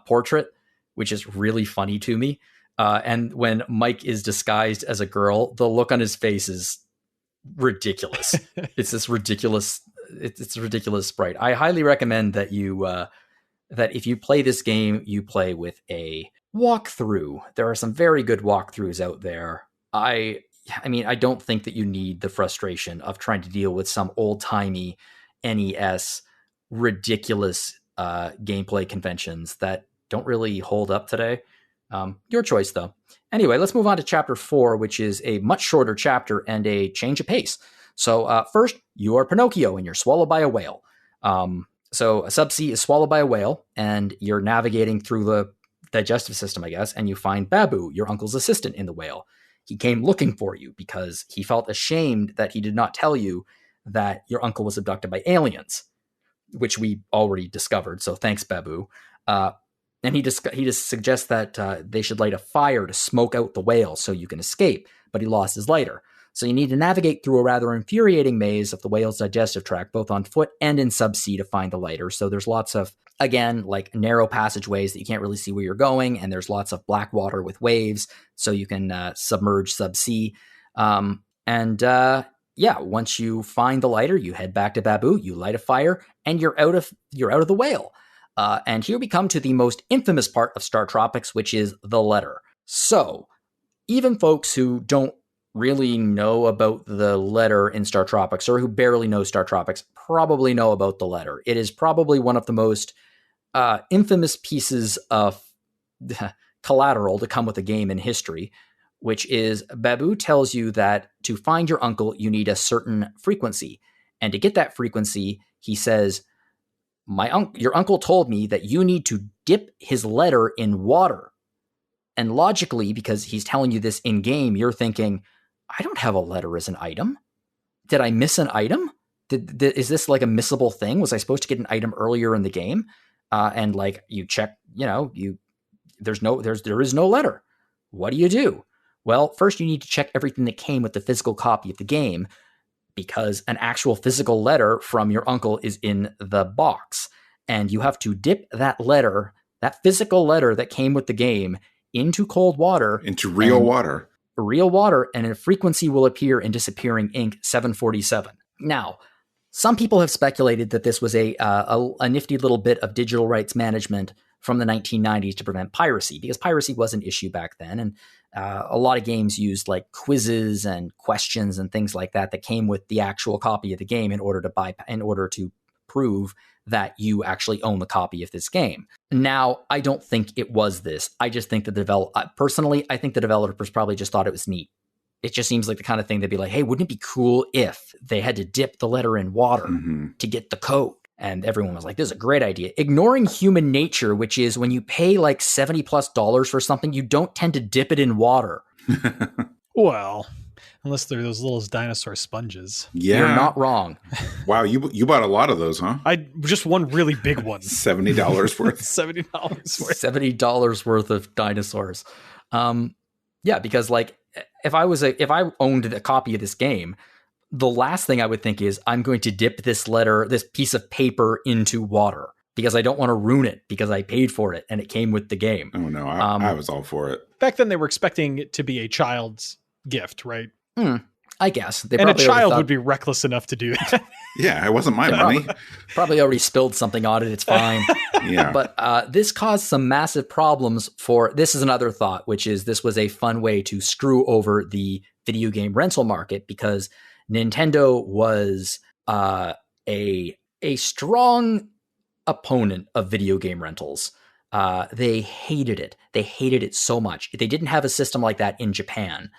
portrait, which is really funny to me. And when Mike is disguised as a girl, the look on his face is ridiculous. It's this ridiculous. It's a ridiculous sprite. I highly recommend that that if you play this game, you play with a walkthrough. There are some very good walkthroughs out there. I mean, I don't think that you need the frustration of trying to deal with some old-timey NES ridiculous gameplay conventions that don't really hold up today. Your choice, though. Anyway, let's move on to Chapter 4, which is a much shorter chapter and a change of pace. So first, you are Pinocchio and you're swallowed by a whale. So a subsea is swallowed by a whale, and you're navigating through the digestive system, I guess, and you find Babu, your uncle's assistant, in the whale. He came looking for you because he felt ashamed that he did not tell you that your uncle was abducted by aliens, which we already discovered. So thanks, Babu. And he just suggests that they should light a fire to smoke out the whale so you can escape, but he lost his lighter. So you need to navigate through a rather infuriating maze of the whale's digestive tract, both on foot and in subsea, to find the lighter. So there's lots of, again, like narrow passageways that you can't really see where you're going, and there's lots of black water with waves, so you can submerge subsea. Once you find the lighter, you head back to Babu, you light a fire, and you're out of the whale. And here we come to the most infamous part of StarTropics, which is the letter. So even folks who don't really know about the letter in StarTropics, or who barely know StarTropics, probably know about the letter. It is probably one of the most infamous pieces of collateral to come with a game in history, which is Babu tells you that to find your uncle, you need a certain frequency. And to get that frequency, he says, your uncle told me that you need to dip his letter in water. And logically, because he's telling you this in game, you're thinking, I don't have a letter as an item. Did I miss an item? Is this like a missable thing? Was I supposed to get an item earlier in the game? and like you check, there is no letter. What do you do? Well, first you need to check everything that came with the physical copy of the game, because an actual physical letter from your uncle is in the box. And you have to dip that physical letter that came with the game, into cold water. Into real water. And a frequency will appear in disappearing ink 747. Now, some people have speculated that this was a nifty little bit of digital rights management from the 1990s to prevent piracy, because piracy was an issue back then. And a lot of games used like quizzes and questions and things like that came with the actual copy of the game in order to prove that you actually own the copy of this game. Now, I don't think it was this. I just think personally, I think the developers probably just thought it was neat. It just seems like the kind of thing they'd be like, hey, wouldn't it be cool if they had to dip the letter in water to get the code? And everyone was like, this is a great idea. Ignoring human nature, which is when you pay like $70+ for something, you don't tend to dip it in water. Well, unless they're those little dinosaur sponges. Yeah. You're not wrong. Wow, you bought a lot of those, huh? I just one really big one. $70 worth. $70 worth. $70 worth of dinosaurs. Yeah, because like if I owned a copy of this game, the last thing I would think is I'm going to dip this piece of paper into water, because I don't want to ruin it, because I paid for it and it came with the game. Oh no, I was all for it. Back then they were expecting it to be a child's gift, right? I guess. And a child would be reckless enough to do that. Yeah, it wasn't my money. Probably already spilled something on it. It's fine. Yeah. But this caused some massive problems this is another thought, which is this was a fun way to screw over the video game rental market, because Nintendo was a strong opponent of video game rentals. They hated it. They hated it so much. They didn't have a system like that in Japan.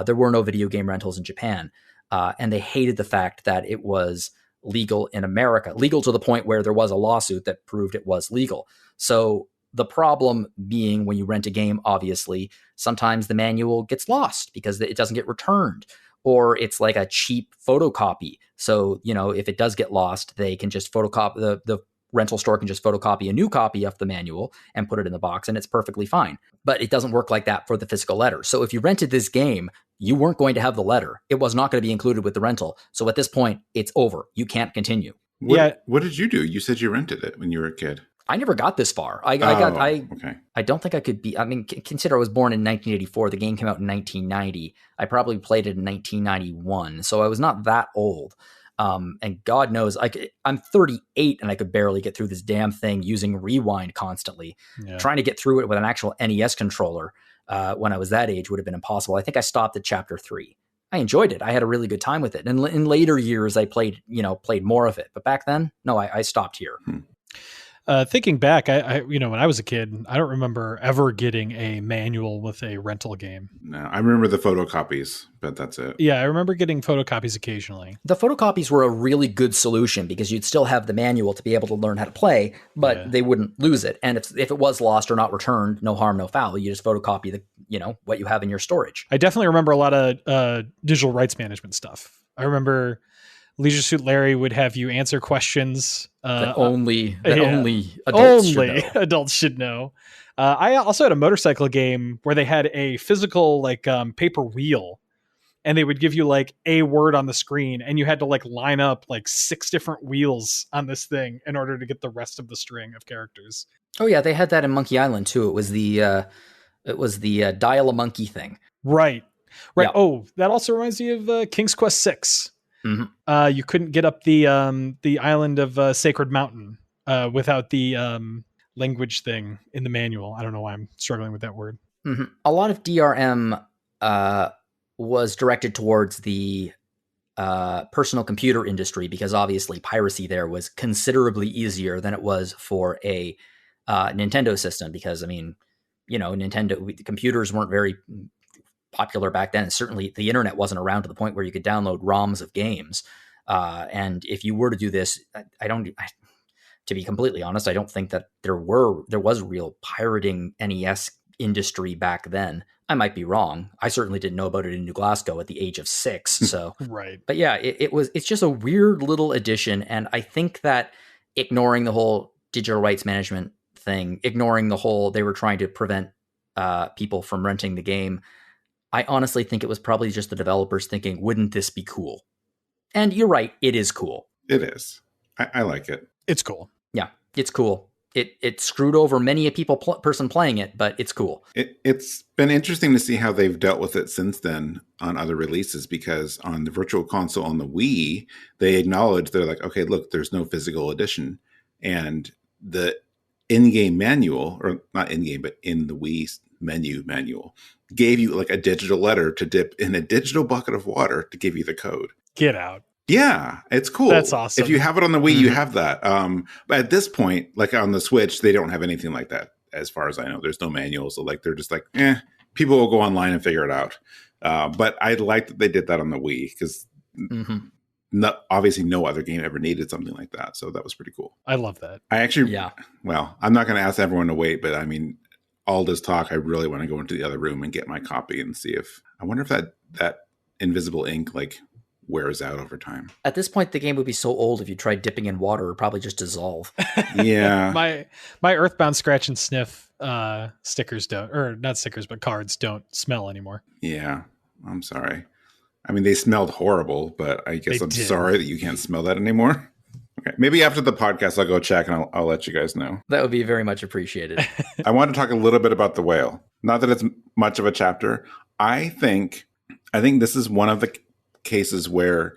There were no video game rentals in Japan. And they hated the fact that it was legal in America, legal to the point where there was a lawsuit that proved it was legal. So the problem being, when you rent a game, obviously, sometimes the manual gets lost because it doesn't get returned, or it's like a cheap photocopy. So, if it does get lost, they can just photocopy, the rental store can just photocopy a new copy of the manual and put it in the box, and it's perfectly fine. But it doesn't work like that for the physical letter. So if you rented this game, you weren't going to have the letter. It was not going to be included with the rental. So at this point, it's over. You can't continue. What did you do? You said you rented it when you were a kid. I never got this far. Okay. I don't think I could be. I mean, consider I was born in 1984. The game came out in 1990. I probably played it in 1991. So I was not that old. And God knows, I'm 38 and I could barely get through this damn thing using rewind constantly. Yeah. Trying to get through it with an actual NES controller when I was that age would have been impossible. I think I stopped at chapter 3. I enjoyed it. I had a really good time with it. And in later years, I played more of it. But back then, no, I stopped here. Thinking back, I when I was a kid, I don't remember ever getting a manual with a rental game. No, I remember the photocopies, but that's it. Yeah, I remember getting photocopies occasionally. The photocopies were a really good solution, because you'd still have the manual to be able to learn how to play, but they wouldn't lose it. And if it was lost or not returned, no harm, no foul. You just photocopy what you have in your storage. I definitely remember a lot of digital rights management stuff. I remember Leisure Suit Larry would have you answer questions that only adults should know. I also had a motorcycle game where they had a physical paper wheel, and they would give you like a word on the screen, and you had to line up 6 different wheels on this thing in order to get the rest of the string of characters. Oh yeah, they had that in Monkey Island too. It was the dial a monkey thing. Right. Yeah. Oh, that also reminds me of King's Quest 6. Mm-hmm. You couldn't get up the island of Sacred Mountain without the language thing in the manual. I don't know why I'm struggling with that word. Mm-hmm. A lot of DRM was directed towards the personal computer industry, because obviously piracy there was considerably easier than it was for a Nintendo system, because Nintendo computers weren't very popular back then. And certainly the internet wasn't around to the point where you could download ROMs of games. And if you were to do this, to be completely honest, I don't think that there was real pirating NES industry back then. I might be wrong. I certainly didn't know about it in New Glasgow at the age of 6. So, right. But yeah, it's just a weird little addition. And I think that ignoring the whole digital rights management thing, ignoring the whole they were trying to prevent people from renting the game. I honestly think it was probably just the developers thinking, wouldn't this be cool? And you're right, it is cool. It is. I like it. It's cool. Yeah, it's cool. It screwed over many a person playing it, but it's cool. It's been interesting to see how they've dealt with it since then on other releases, because on the Virtual Console on the Wii, they acknowledged, they're like, okay, look, there's no physical edition. And the in-game manual, or not in-game, but in the Wii menu manual, gave you like a digital letter to dip in a digital bucket of water to give you the code. Get out. Yeah, it's cool. That's awesome. If you have it on the Wii, you have that. But at this point, like on the Switch, they don't have anything like that. As far as I know, there's no manual. So like, they're just like, people will go online and figure it out. But I like that they did that on the Wii, because obviously no other game ever needed something like that. So that was pretty cool. I love that. I actually, well, I'm not going to ask everyone to wait, but I mean, all this talk, I really want to go into the other room and get my copy and see if, I wonder if that invisible ink like wears out over time. At this point, the game would be so old, if you tried dipping in water, it would probably just dissolve. Yeah. My Earthbound Scratch and Sniff stickers don't, or not stickers, but cards don't smell anymore. Yeah. I'm sorry. I mean, they smelled horrible, but I guess I'm sorry that you can't smell that anymore. Okay. Maybe after the podcast, I'll go check and I'll let you guys know. That would be very much appreciated. I want to talk a little bit about the whale. Not that it's much of a chapter. I think this is one of the cases where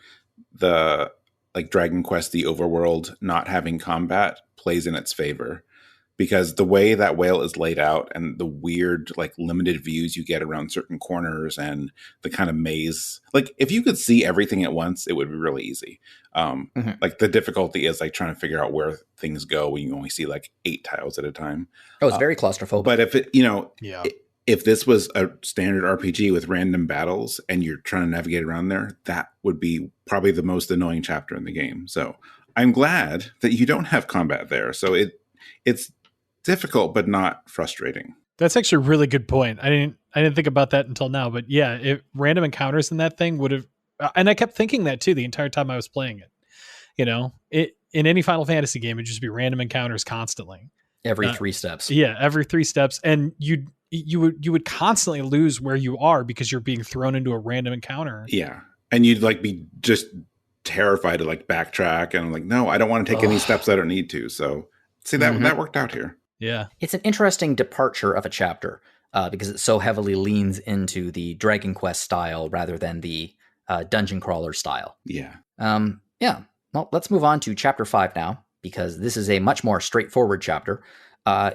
the like Dragon Quest, the overworld not having combat plays in its favor, because the way that whale is laid out and the weird like limited views you get around certain corners and the kind of maze, like if you could see everything at once, it would be really easy. Like the difficulty is like trying to figure out where things go when you only see like 8 tiles at a time. Oh, it's very claustrophobic. But if it, if this was a standard RPG with random battles and you're trying to navigate around there, that would be probably the most annoying chapter in the game. So I'm glad that you don't have combat there. So it's difficult, but not frustrating. That's actually a really good point. I didn't think about that until now, but yeah, random encounters in that thing would have, and I kept thinking that too the entire time I was playing it. In any Final Fantasy game, it'd just be random encounters constantly. Every 3 steps. Yeah, every 3 steps, and you would constantly lose where you are because you're being thrown into a random encounter. Yeah, and you'd like be just terrified to like backtrack, and I'm like, no, I don't want to take any steps I don't need to. So see that worked out here. Yeah, it's an interesting departure of a chapter because it so heavily leans into the Dragon Quest style rather than the dungeon crawler style. Yeah. Yeah. Well, let's move on to chapter 5 now, because this is a much more straightforward chapter.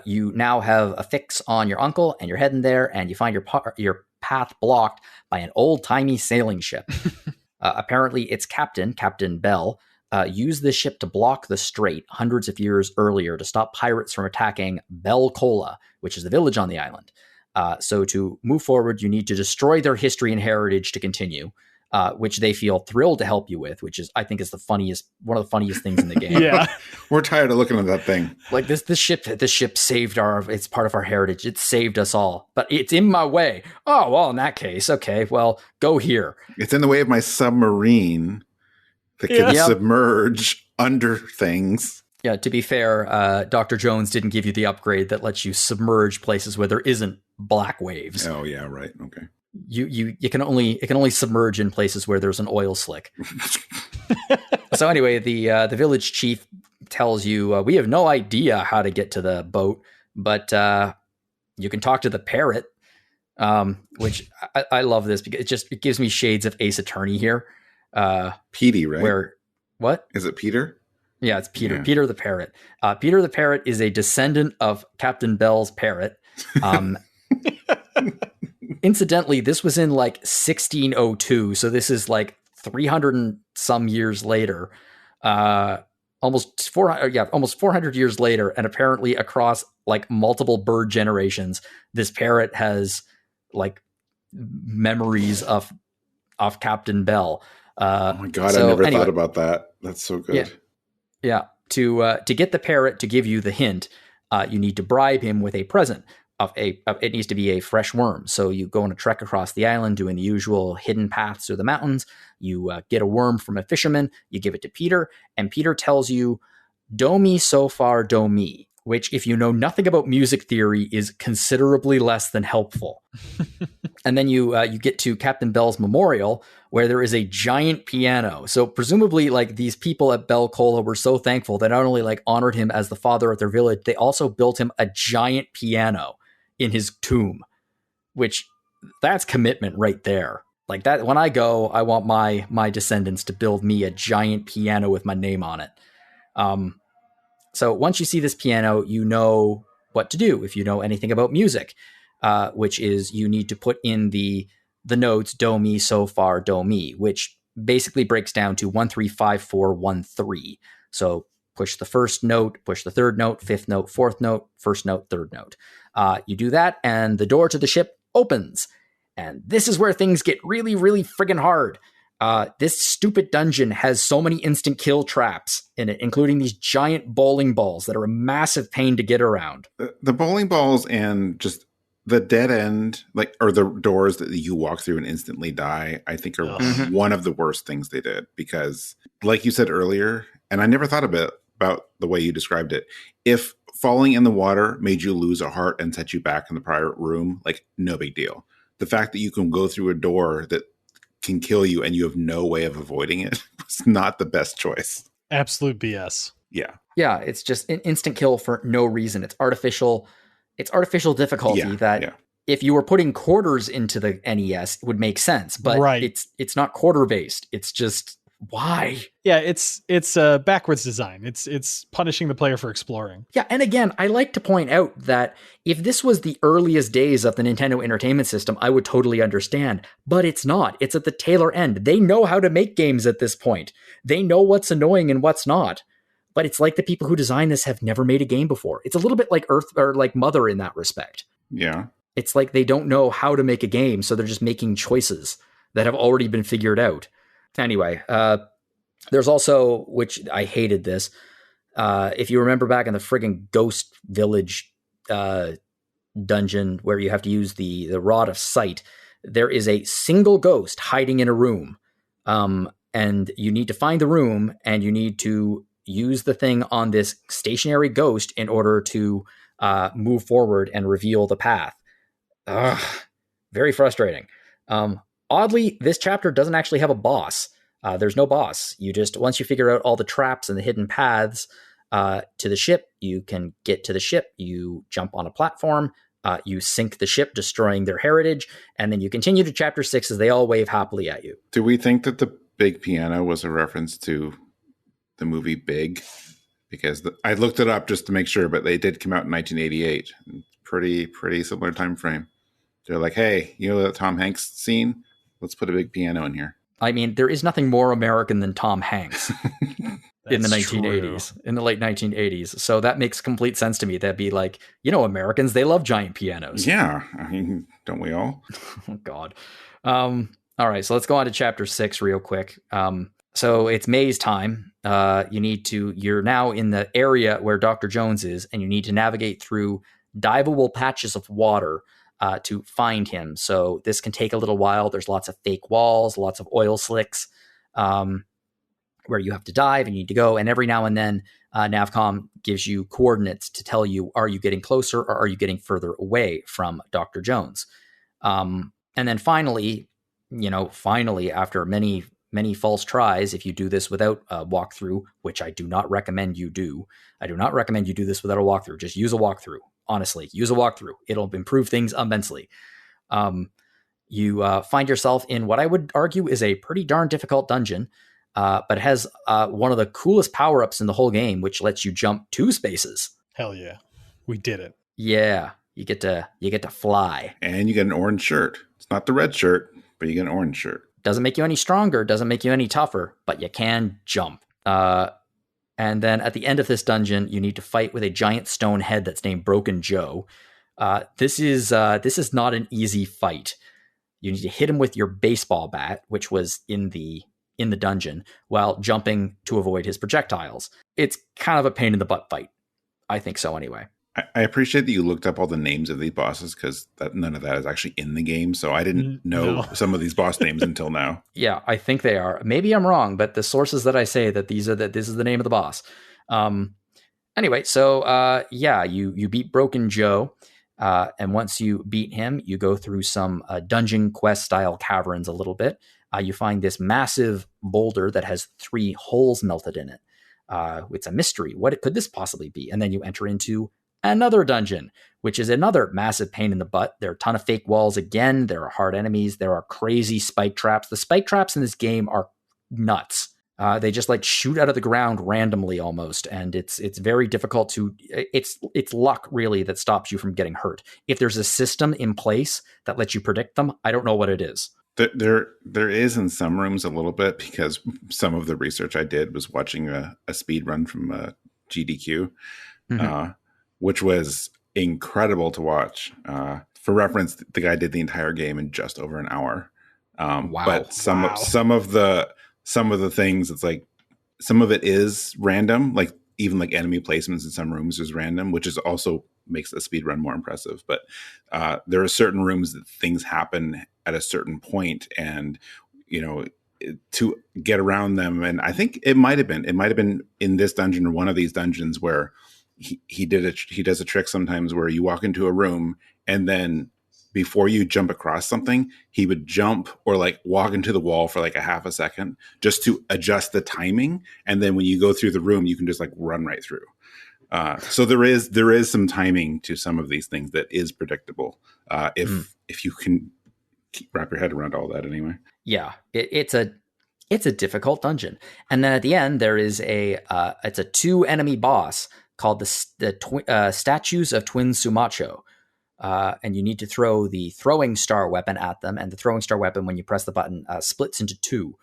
You now have a fix on your uncle, and you're heading there, and you find your path blocked by an old-timey sailing ship. Apparently, its Captain Bell, used this ship to block the strait hundreds of years earlier to stop pirates from attacking Bel Cola, which is the village on the island. So to move forward, you need to destroy their history and heritage to continue. Which they feel thrilled to help you with, which is, I think, is one of the funniest things in the game. Yeah, we're tired of looking at that thing. Like this ship saved it's part of our heritage. It saved us all, but it's in my way. Oh, well, in that case, okay, well, go here. It's in the way of my submarine that can submerge under things. Yeah, to be fair, Dr. Jones didn't give you the upgrade that lets you submerge places where there isn't black waves. Oh yeah, right. Okay. It can only submerge in places where there's an oil slick. So anyway, the village chief tells you, we have no idea how to get to the boat, but you can talk to the parrot, which I love this because it gives me shades of Ace Attorney here. Petey, right? What? Is it Peter? Yeah, it's Peter. Yeah. Peter the parrot. Peter the parrot is a descendant of Captain Bell's parrot. Incidentally, this was in like 1602, so this is like 300 and some years later, almost 400 years later, and apparently across like multiple bird generations, this parrot has like memories of Captain Bell. Oh my god, I never thought about that. That's so good. Yeah. To get the parrot to give you the hint, you need to bribe him with a present. It needs to be a fresh worm. So you go on a trek across the island doing the usual hidden paths through the mountains. You get a worm from a fisherman. You give it to Peter, and Peter tells you, do mi so far do mi, which, if you know nothing about music theory, is considerably less than helpful. And then you get to Captain Bell's memorial, where there is a giant piano. So presumably, like, these people at Bell Cola were so thankful they not only like honored him as the father of their village, they also built him a giant piano in his tomb, which, that's commitment right there. Like, that, when I go, I want my descendants to build me a giant piano with my name on it. So once you see this piano, you know what to do if you know anything about music, which is you need to put in the notes do mi so far do mi, which basically breaks down to 1 3 5 4 1 3. So push the first note, push the third note, fifth note, fourth note, first note, third note. You do that, and the door to the ship opens. And this is where things get really, really friggin' hard. This stupid dungeon has so many instant kill traps in it, including these giant bowling balls that are a massive pain to get around. The bowling balls and just the dead end, like, or the doors that you walk through and instantly die, I think are one of the worst things they did. Because, like you said earlier, and I never thought about the way you described it, if falling in the water made you lose a heart and set you back in the private room, like, no big deal. The fact that you can go through a door that can kill you and you have no way of avoiding it was not the best choice. Absolute BS. Yeah. Yeah, it's just an instant kill for no reason. It's artificial difficulty if you were putting quarters into the NES, it would make sense, but it's not quarter based. It's just, why? Yeah, it's a backwards design. It's punishing the player for exploring. Yeah, and again, I like to point out that if this was the earliest days of the Nintendo Entertainment System, I would totally understand. But it's not. It's at the tailor end. They know how to make games at this point. They know what's annoying and what's not. But it's like the people who design this have never made a game before. It's a little bit like Earth or like Mother in that respect. Yeah. It's like they don't know how to make a game, so they're just making choices that have already been figured out. Anyway, there's also, which I hated this, if you remember back in the friggin' Ghost Village dungeon where you have to use the Rod of Sight, there is a single ghost hiding in a room. And you need to find the room, and you need to use the thing on this stationary ghost in order to move forward and reveal the path. Ugh, very frustrating. Oddly, this chapter doesn't actually have a boss. There's no boss. You just, once you figure out all the traps and the hidden paths to the ship, you can get to the ship, you jump on a platform, you sink the ship, destroying their heritage, and then you continue to chapter 6 as they all wave happily at you. Do we think that the big piano was a reference to the movie Big? Because I looked it up just to make sure, but they did come out in 1988. Pretty similar time frame. They're like, hey, you know that Tom Hanks scene? Let's put a big piano in here. I mean, there is nothing more American than Tom Hanks in the 1980s, in the late 1980s. So that makes complete sense to me. That'd be like, Americans, they love giant pianos. Yeah. I mean, don't we all? Oh, God. All right. So let's go on to chapter 6 real quick. So it's maze time. You're now in the area where Dr. Jones is, and you need to navigate through diveable patches of water to find him. So this can take a little while. There's lots of fake walls, lots of oil slicks where you have to dive and you need to go. And every now and then Navcom gives you coordinates to tell you, are you getting closer or are you getting further away from Dr. Jones? And then finally, after many false tries, if you do this without a walkthrough, which I do not recommend you do. I do not recommend you do this without a walkthrough. Just use a walkthrough. Honestly, use a walkthrough. It'll improve things immensely. You find yourself in what I would argue is a pretty darn difficult dungeon, but has one of the coolest power-ups in the whole game, which lets you jump 2 spaces. Hell yeah. We did it. Yeah. You get to fly. And you get an orange shirt. It's not the red shirt, but you get an orange shirt. Doesn't make you any stronger, doesn't make you any tougher, but you can jump. And then at the end of this dungeon, you need to fight with a giant stone head that's named Broken Joe. This is not an easy fight. You need to hit him with your baseball bat, which was in the dungeon, while jumping to avoid his projectiles. It's kind of a pain in the butt fight. I think so anyway. I appreciate that you looked up all the names of these bosses, because none of that is actually in the game. So I didn't know some of these boss names until now. Yeah, I think they are. Maybe I'm wrong, but the sources that I say that this is the name of the boss. Anyway, so you beat Broken Joe. And once you beat him, you go through some dungeon quest style caverns a little bit. You find this massive boulder that has 3 holes melted in it. It's a mystery. What could this possibly be? And then you enter into another dungeon, which is another massive pain in the butt. There are a ton of fake walls again. There are hard enemies. There are crazy spike traps. The spike traps in this game are nuts. They just like shoot out of the ground randomly almost, and it's very difficult to. It's luck really that stops you from getting hurt. If there's a system in place that lets you predict them, I don't know what it is. There is in some rooms a little bit, because some of the research I did was watching a speed run from GDQ, which was incredible to watch. For reference, the guy did the entire game in just over an hour. Wow! But some of the things, it's like some of it is random, like even like enemy placements in some rooms is random, which is also makes the speed run more impressive. But there are certain rooms that things happen at a certain point, and to get around them. And I think it might have been in this dungeon or one of these dungeons where he does a trick sometimes where you walk into a room and then before you jump across something, he would jump or like walk into the wall for like a half a second just to adjust the timing. And then when you go through the room, you can just like run right through. So there is some timing to some of these things that is predictable. If you can wrap your head around all that anyway. Yeah, it's a difficult dungeon. And then at the end, there is it's a 2 enemy boss called the Statues of Twin Sumacho. And you need to throw the throwing star weapon at them. And the throwing star weapon, when you press the button, splits into 2.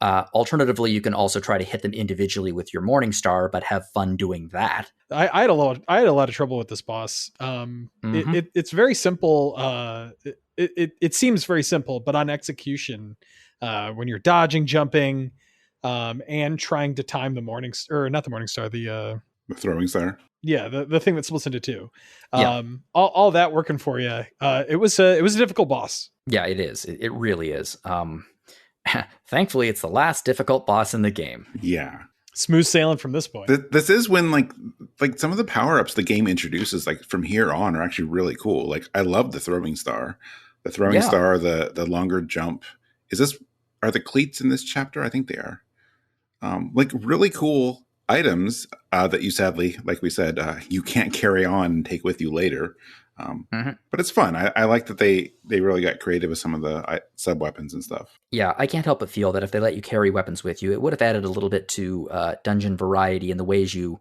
Alternatively, you can also try to hit them individually with your Morning Star, but have fun doing that. I had a lot of trouble with this boss. It's very simple. It seems very simple, but on execution, when you're dodging, jumping, and trying to time the the throwing star. Yeah, the thing that splits into 2. All that working for you. It was a difficult boss. Yeah, it is. It really is. Thankfully, it's the last difficult boss in the game. Yeah. Smooth sailing from this point. This is when like some of the power-ups the game introduces like from here on are actually really cool. Like I love the throwing star. The throwing star, the longer jump. Are the cleats in this chapter? I think they are. Like really cool items that you sadly, like we said, you can't carry on and take with you later. But it's fun. I like that they really got creative with some of the sub weapons and stuff. Yeah, I can't help but feel that if they let you carry weapons with you, it would have added a little bit to dungeon variety in the ways you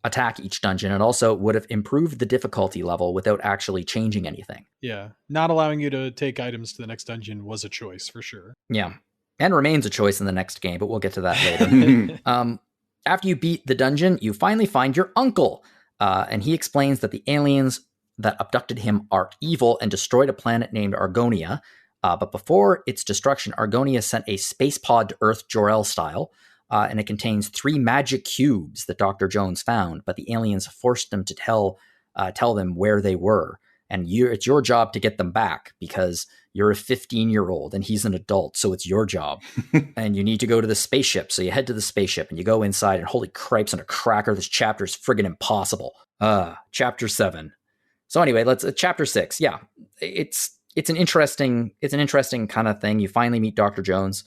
attack each dungeon. And also would have improved the difficulty level without actually changing anything. Yeah, not allowing you to take items to the next dungeon was a choice for sure. Yeah, and remains a choice in the next game, but we'll get to that later. After you beat the dungeon, you finally find your uncle. And he explains that the aliens that abducted him are evil and destroyed a planet named Argonia. But before its destruction, Argonia sent a space pod to Earth Jor-El style, and it contains 3 magic cubes that Dr. Jones found, but the aliens forced them to tell them where they were. And it's your job to get them back because you're a 15-year-old and he's an adult, so it's your job. And you need to go to the spaceship. So you head to the spaceship and you go inside, and holy cripes and a cracker, this chapter is friggin' impossible. Chapter 7. So anyway, let's chapter 6. Yeah, it's an interesting kind of thing. You finally meet Dr. Jones.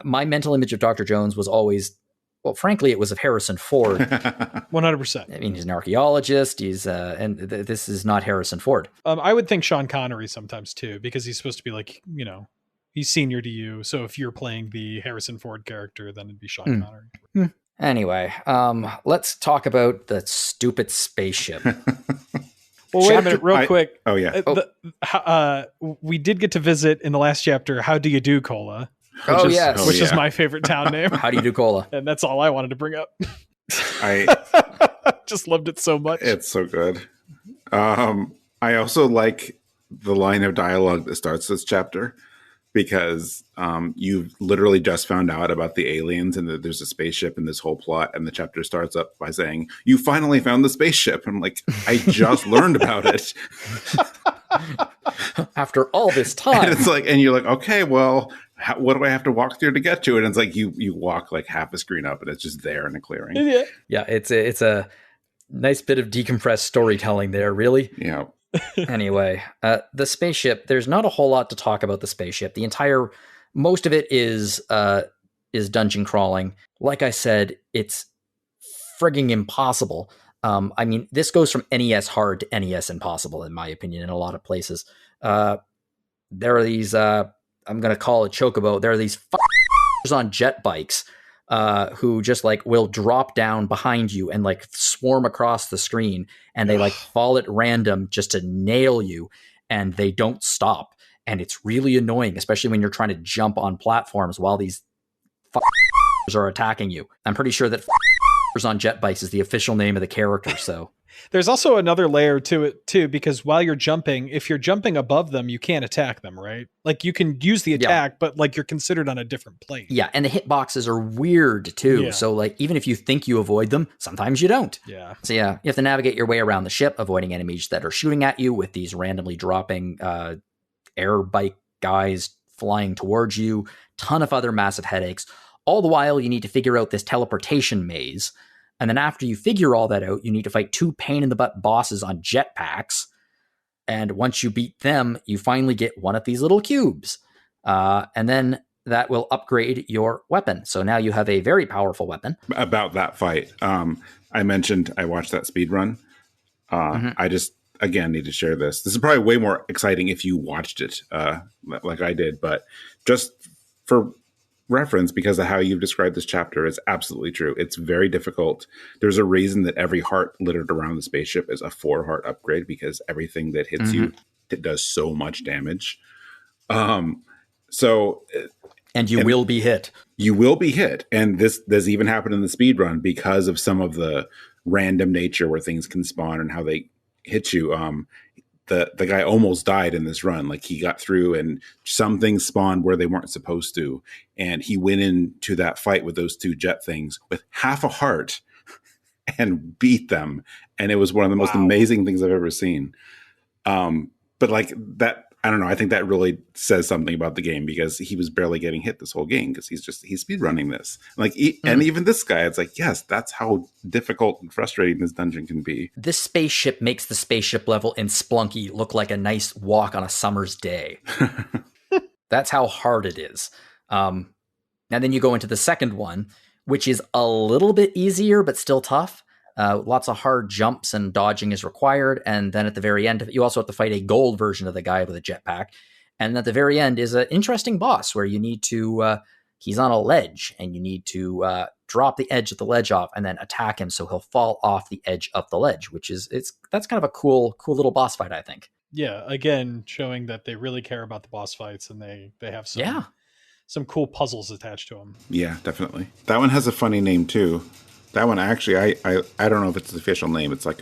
My mental image of Dr. Jones was always, well, frankly, it was of Harrison Ford. 100%. I mean, he's an archaeologist. This is not Harrison Ford. I would think Sean Connery sometimes too, because he's supposed to be like, he's senior to you. So if you're playing the Harrison Ford character, then it'd be Sean Connery. Anyway, let's talk about the stupid spaceship. Well, wait a minute, real quick. Oh, yeah. We did get to visit in the last chapter, How Do You Do, Cola? Which is my favorite town name. How do you do, Cola? And that's all I wanted to bring up. I just loved it so much. It's so good. I also like the line of dialogue that starts this chapter, because you've literally just found out about the aliens and that there's a spaceship in this whole plot, and the chapter starts up by saying, "You finally found the spaceship." I'm like, I just learned about it after all this time. And it's like, and you're like, okay, well, what do I have to walk through to get to it? And it's like you walk like half a screen up, and it's just there in a clearing. Yeah, it's a Nice bit of decompressed storytelling there, really. Yeah. Anyway, the spaceship, there's not a whole lot to talk about the spaceship. Most of it is dungeon crawling. Like I said, it's frigging impossible. I mean, this goes from NES hard to NES impossible, in my opinion, in a lot of places. There are these, I'm going to call it chocobo. There are these on jet bikes who just like will drop down behind you and like swarm across the screen, and they like fall at random just to nail you, and they don't stop. And it's really annoying, especially when you're trying to jump on platforms while these are attacking you. I'm pretty sure that on jet bikes is the official name of the character. So there's also another layer to it too, because while you're jumping, if you're jumping above them, you can't attack them, right? Like you can use the attack, but like you're considered on a different plane. Yeah, and the hitboxes are weird too. Yeah. So like even if you think you avoid them, sometimes you don't. Yeah. So yeah, you have to navigate your way around the ship, avoiding enemies that are shooting at you with these randomly dropping air bike guys flying towards you. Ton of other massive headaches. All the while, you need to figure out this teleportation maze. And then after you figure all that out, you need to fight 2 pain-in-the-butt bosses on jetpacks. And once you beat them, you finally get one of these little cubes. And then that will upgrade your weapon. So now you have a very powerful weapon. About that fight, I mentioned I watched that speed run. I just, again, need to share this. This is probably way more exciting if you watched it like I did. But just for reference, because of how you've described this chapter, is absolutely true. It's very difficult. There's a reason that every heart littered around the spaceship is a 4-heart upgrade, because everything that hits you, it does so much damage. And you will be hit. You will be hit. And this even happened in the speed run because of some of the random nature where things can spawn and how they hit you. The guy almost died in this run. Like he got through and some things spawned where they weren't supposed to. And he went into that fight with those 2 jet things with half a heart and beat them. And it was one of the most amazing things I've ever seen. But like that, I don't know. I think that really says something about the game, because he was barely getting hit this whole game because he's speed running this. Like, and even this guy, it's like, yes, that's how difficult and frustrating this dungeon can be. This spaceship makes the spaceship level in Splunky look like a nice walk on a summer's day. That's how hard it is. And then you go into the second one, which is a little bit easier, but still tough. Lots of hard jumps and dodging is required. And then at the very end, you also have to fight a gold version of the guy with a jetpack. And at the very end is an interesting boss where you need to, he's on a ledge and you need to drop the edge of the ledge off and then attack him so he'll fall off the edge of the ledge, that's kind of a cool little boss fight, I think. Yeah, again, showing that they really care about the boss fights and they have some cool puzzles attached to them. Yeah, definitely. That one has a funny name too. That one, actually, I don't know if it's the official name. It's like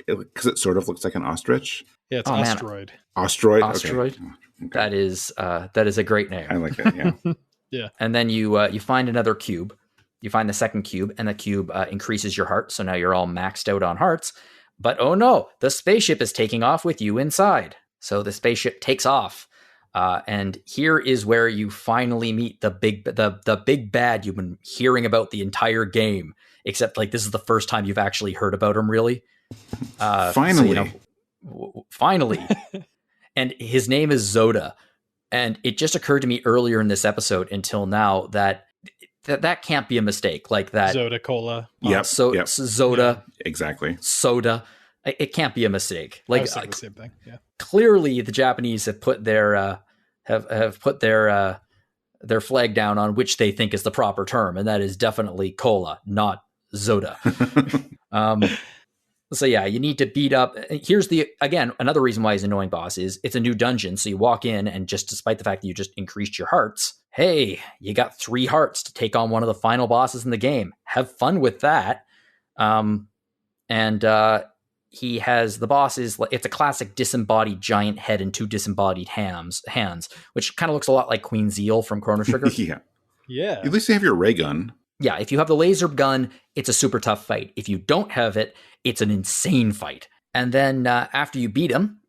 because it sort of looks like an ostrich. Yeah, it's Ostroid. Ostroid? Ostroid. Okay. That is a great name. I like that, yeah. Yeah. And then you find another cube. You find the second cube, and the cube increases your heart, so now you're all maxed out on hearts. But oh no, the spaceship is taking off with you inside. So the spaceship takes off. And here is where you finally meet the big bad you've been hearing about the entire game, except like this is the first time you've actually heard about him, really. Finally. Finally. And his name is Zoda. And it just occurred to me earlier in this episode until now that can't be a mistake. Like that. Zoda Cola. Yep. Zoda. Yeah, exactly. Soda. It can't be a mistake. Like the same thing. Yeah. Clearly, the Japanese have put their their flag down on which they think is the proper term, and that is definitely cola, not Zoda. So yeah, you need to beat up. Here's another reason why he's an annoying boss is it's a new dungeon. So you walk in, and just despite the fact that you just increased your hearts, hey, you got 3 hearts to take on one of the final bosses in the game. Have fun with that. He has the boss it's a classic disembodied giant head and 2 disembodied hands, which kind of looks a lot like Queen Zeal from Chrono Trigger. Yeah. At least you have your ray gun. Yeah, if you have the laser gun, it's a super tough fight. If you don't have it, it's an insane fight. And then after you beat him,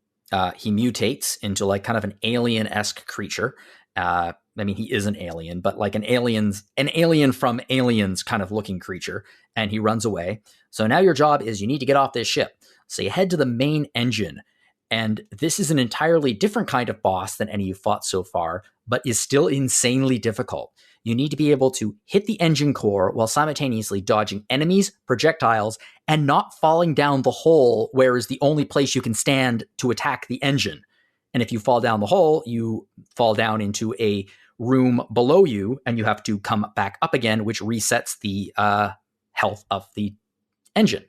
he mutates into like kind of an alien-esque creature. I mean, he is an alien, but like an alien from Aliens kind of looking creature, and he runs away. So now your job is you need to get off this ship. So you head to the main engine, and this is an entirely different kind of boss than any you've fought so far, but is still insanely difficult. You need to be able to hit the engine core while simultaneously dodging enemies, projectiles, and not falling down the hole, where is the only place you can stand to attack the engine. And if you fall down the hole, you fall down into a room below you, and you have to come back up again, which resets the health of the engine.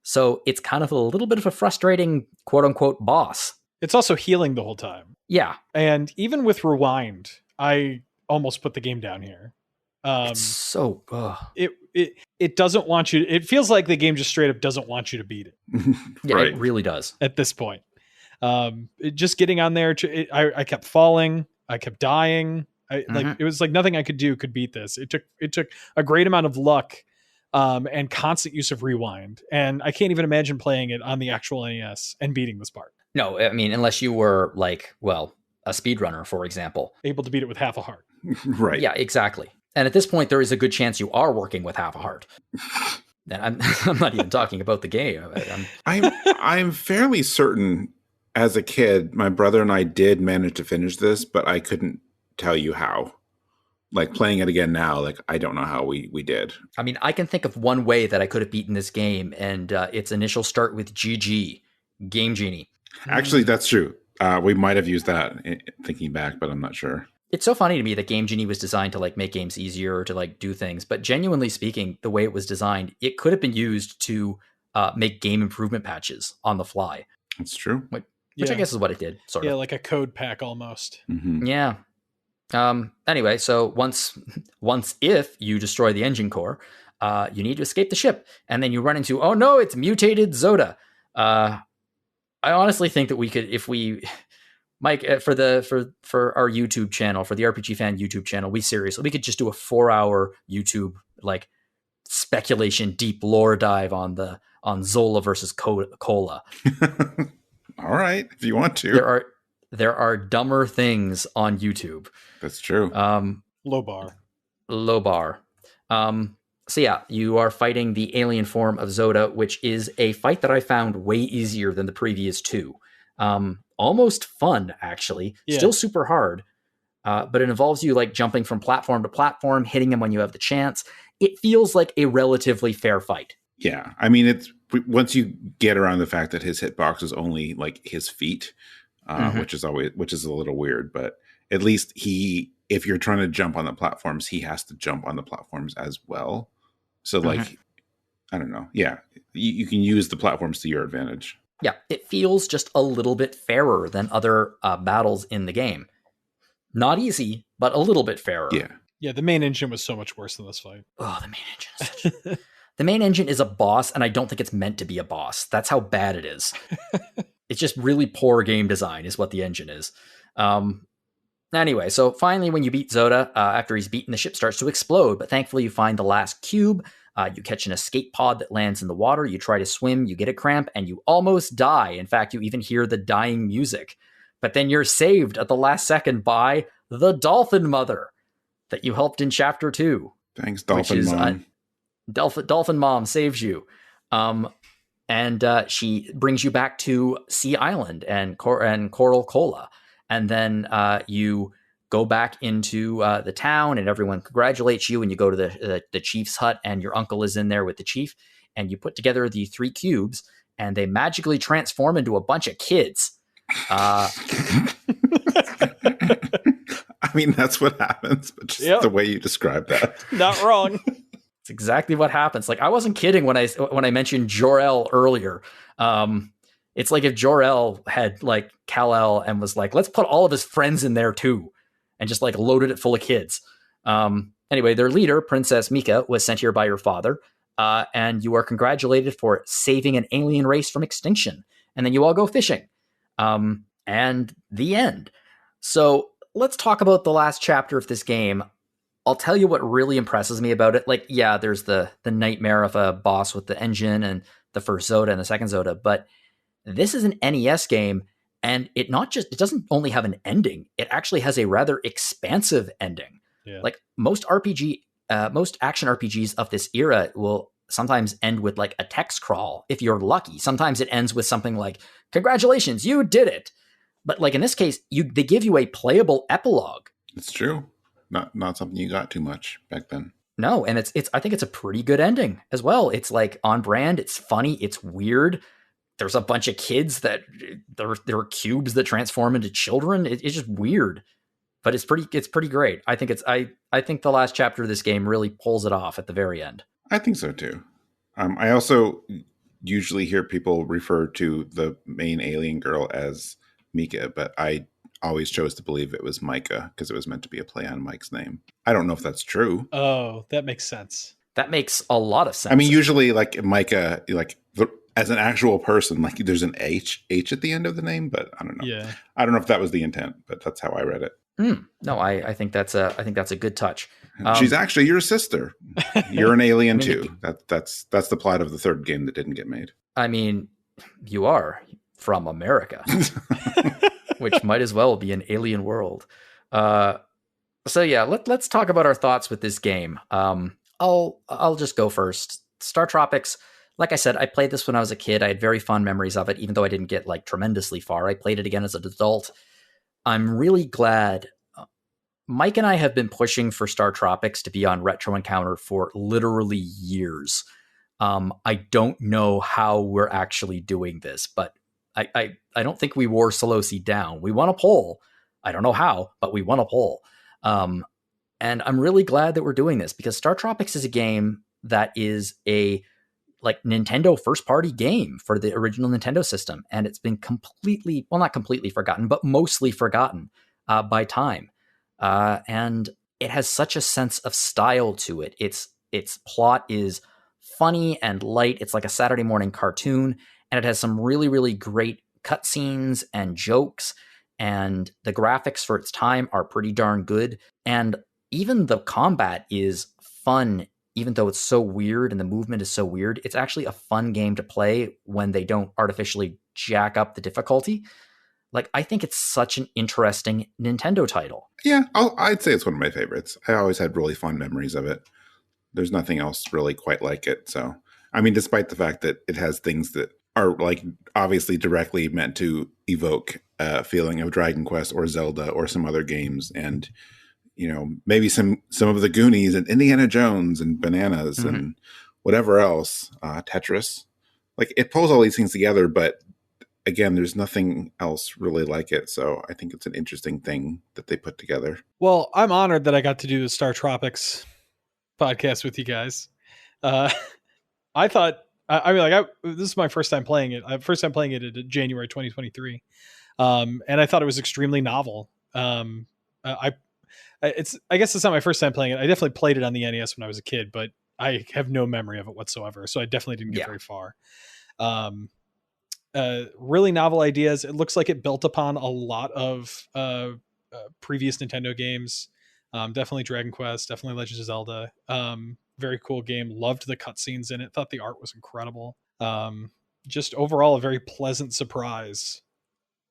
So it's kind of a little bit of a frustrating quote-unquote boss. It's also healing the whole time. Yeah. And even with Rewind, I almost put the game down here. It's so... It doesn't want you... It feels like the game just straight up doesn't want you to beat it. Yeah, Right. It really does. At this point. Just getting on there, I kept falling. I kept dying. Like it was like nothing I could do could beat this. It took a great amount of luck and constant use of Rewind. And I can't even imagine playing it on the actual NES and beating this part. No, I mean, unless you were like, well, a speedrunner, for example. Able to beat it with half a heart. Right. Yeah, exactly. And at this point, there is a good chance you are working with half a heart. And I'm not even talking about the game. I'm fairly certain as a kid, my brother and I did manage to finish this, but I couldn't tell you how. Like playing it again now, like I don't know how we did. I mean, I can think of one way that I could have beaten this game, and its initial start with GG, Game Genie. Actually, that's true. We might have used that thinking back, but I'm not sure. It's so funny to me that Game Genie was designed to like make games easier or to like do things, but genuinely speaking, the way it was designed, it could have been used to make game improvement patches on the fly. That's true. Which I guess is what it did, sort of. Yeah, like a code pack almost. Mm-hmm. Yeah. Anyway, so once if you destroy the engine core, you need to escape the ship, and then you run into, oh no, it's mutated Zoda. I honestly think that we could, if we, Mike, for our YouTube channel, for the RPG Fan YouTube channel, we could just do a 4-hour YouTube like speculation deep lore dive on Zola versus Cola. All right, if you want to. There are dumber things on YouTube. That's true. Low bar. So yeah, you are fighting the alien form of Zoda, which is a fight that I found way easier than the previous two. Almost fun, actually. Yeah. Still super hard, but it involves you like jumping from platform to platform, hitting him when you have the chance. It feels like a relatively fair fight. Yeah, I mean, it's once you get around the fact that his hitbox is only like his feet, which is a little weird, but at least if you're trying to jump on the platforms, he has to jump on the platforms as well. So like, I don't know. Yeah, you can use the platforms to your advantage. Yeah, it feels just a little bit fairer than other battles in the game. Not easy, but a little bit fairer. Yeah, the main engine was so much worse than this fight. Oh, the main engine. The main engine is a boss, and I don't think it's meant to be a boss. That's how bad it is. It's just really poor game design is what the engine is. Anyway, so finally when you beat Zoda, after he's beaten, the ship starts to explode, but thankfully you find the last cube. You catch an escape pod that lands in the water. You try to swim, you get a cramp, and you almost die. In fact, you even hear the dying music. But then you're saved at the last second by the Dolphin Mother that you helped in Chapter 2. Thanks, Dolphin Mom. Dolphin Mom saves you. And she brings you back to Sea Island and Coral Cola. And then you go back into the town, and everyone congratulates you, and you go to the chief's hut, and your uncle is in there with the chief, and you put together the 3 cubes, and they magically transform into a bunch of kids. I mean, that's what happens, but just the way you describe that. Not wrong. It's exactly what happens. Like, I wasn't kidding when I mentioned Jor-El earlier. It's like if Jor-El had like Kal-El and was like, let's put all of his friends in there too, and just like loaded it full of kids. Anyway, their leader, Princess Mika, was sent here by your father, and you are congratulated for saving an alien race from extinction. And then you all go fishing. And the end. So let's talk about the last chapter of this game. I'll tell you what really impresses me about it. Like, yeah, there's the nightmare of a boss with the engine and the first Zoda and the second Zoda, but this is an NES game, And it doesn't only have an ending, it actually has a rather expansive ending. Yeah. Like most action RPGs of this era will sometimes end with like a text crawl if you're lucky. Sometimes it ends with something like, "Congratulations, you did it." But like in this case, they give you a playable epilogue. It's true. Not something you got too much back then. No, and I think it's a pretty good ending as well. It's like on brand, it's funny, it's weird. There's a bunch of kids that there are cubes that transform into children. It's just weird, but it's pretty great. I think the last chapter of this game really pulls it off at the very end. I think so too. I also usually hear people refer to the main alien girl as Mika, but I always chose to believe it was Micah because it was meant to be a play on Mike's name. I don't know if that's true. Oh, that makes sense. That makes a lot of sense. I mean, usually like Micah, like as an actual person, like there's an H at the end of the name, but I don't know. Yeah. I don't know if that was the intent, but that's how I read it. No, I think that's a good touch. She's actually your sister. You're an alien too. That's the plot of the third game that didn't get made. I mean, you are from America, which might as well be an alien world. So yeah, let's talk about our thoughts with this game. I'll just go first. StarTropics, like I said, I played this when I was a kid. I had very fond memories of it, even though I didn't get like tremendously far. I played it again as an adult. I'm really glad. Mike and I have been pushing for StarTropics to be on Retro Encounter for literally years. I don't know how we're actually doing this, but I don't think we wore Solosi down. We won a poll. I don't know how, but we won a poll. And I'm really glad that we're doing this because StarTropics is a game that is a like Nintendo first party game for the original Nintendo system. And it's been not completely forgotten, but mostly forgotten by time. And it has such a sense of style to it. Its plot is funny and light. It's like a Saturday morning cartoon, and it has some really, really great cutscenes and jokes, and the graphics for its time are pretty darn good. And even the combat is fun, even though it's so weird and the movement is so weird. It's actually a fun game to play when they don't artificially jack up the difficulty. Like, I think it's such an interesting Nintendo title. Yeah, I'd say it's one of my favorites. I always had really fond memories of it. There's nothing else really quite like it. So, I mean, despite the fact that it has things that are like obviously directly meant to evoke a feeling of Dragon Quest or Zelda or some other games, and you know, maybe some of the Goonies and Indiana Jones and Bananas and whatever else, Tetris. Like, it pulls all these things together, but again, there's nothing else really like it. So I think it's an interesting thing that they put together. Well, I'm honored that I got to do the StarTropics podcast with you guys. I thought, this is my first time playing it. First time playing it in January 2023. And I thought it was extremely novel. I guess it's not my first time playing it. I definitely played it on the NES when I was a kid, but I have no memory of it whatsoever. So I definitely didn't get very far. Really novel ideas. It looks like it built upon a lot of previous Nintendo games. Definitely Dragon Quest, definitely Legend of Zelda. Very cool game. Loved the cutscenes in it. Thought the art was incredible. Just overall a very pleasant surprise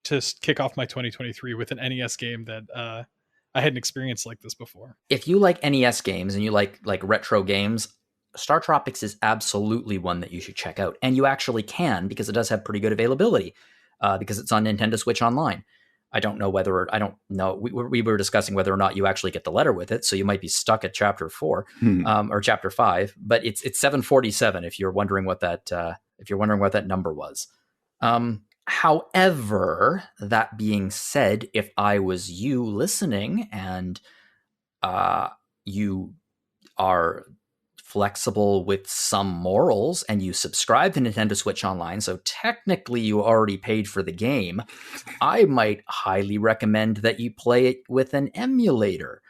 to kick off my 2023 with an NES game that I hadn't experienced like this before. If you like NES games and you like retro games, StarTropics is absolutely one that you should check out. And you actually can, because it does have pretty good availability, because it's on Nintendo Switch Online. I don't know. We were discussing whether or not you actually get the letter with it. So you might be stuck at chapter 4 or chapter 5, but it's 747 if you're wondering what that number was. However, that being said, if I was you listening and you are flexible with some morals and you subscribe to Nintendo Switch Online, so technically you already paid for the game, I might highly recommend that you play it with an emulator,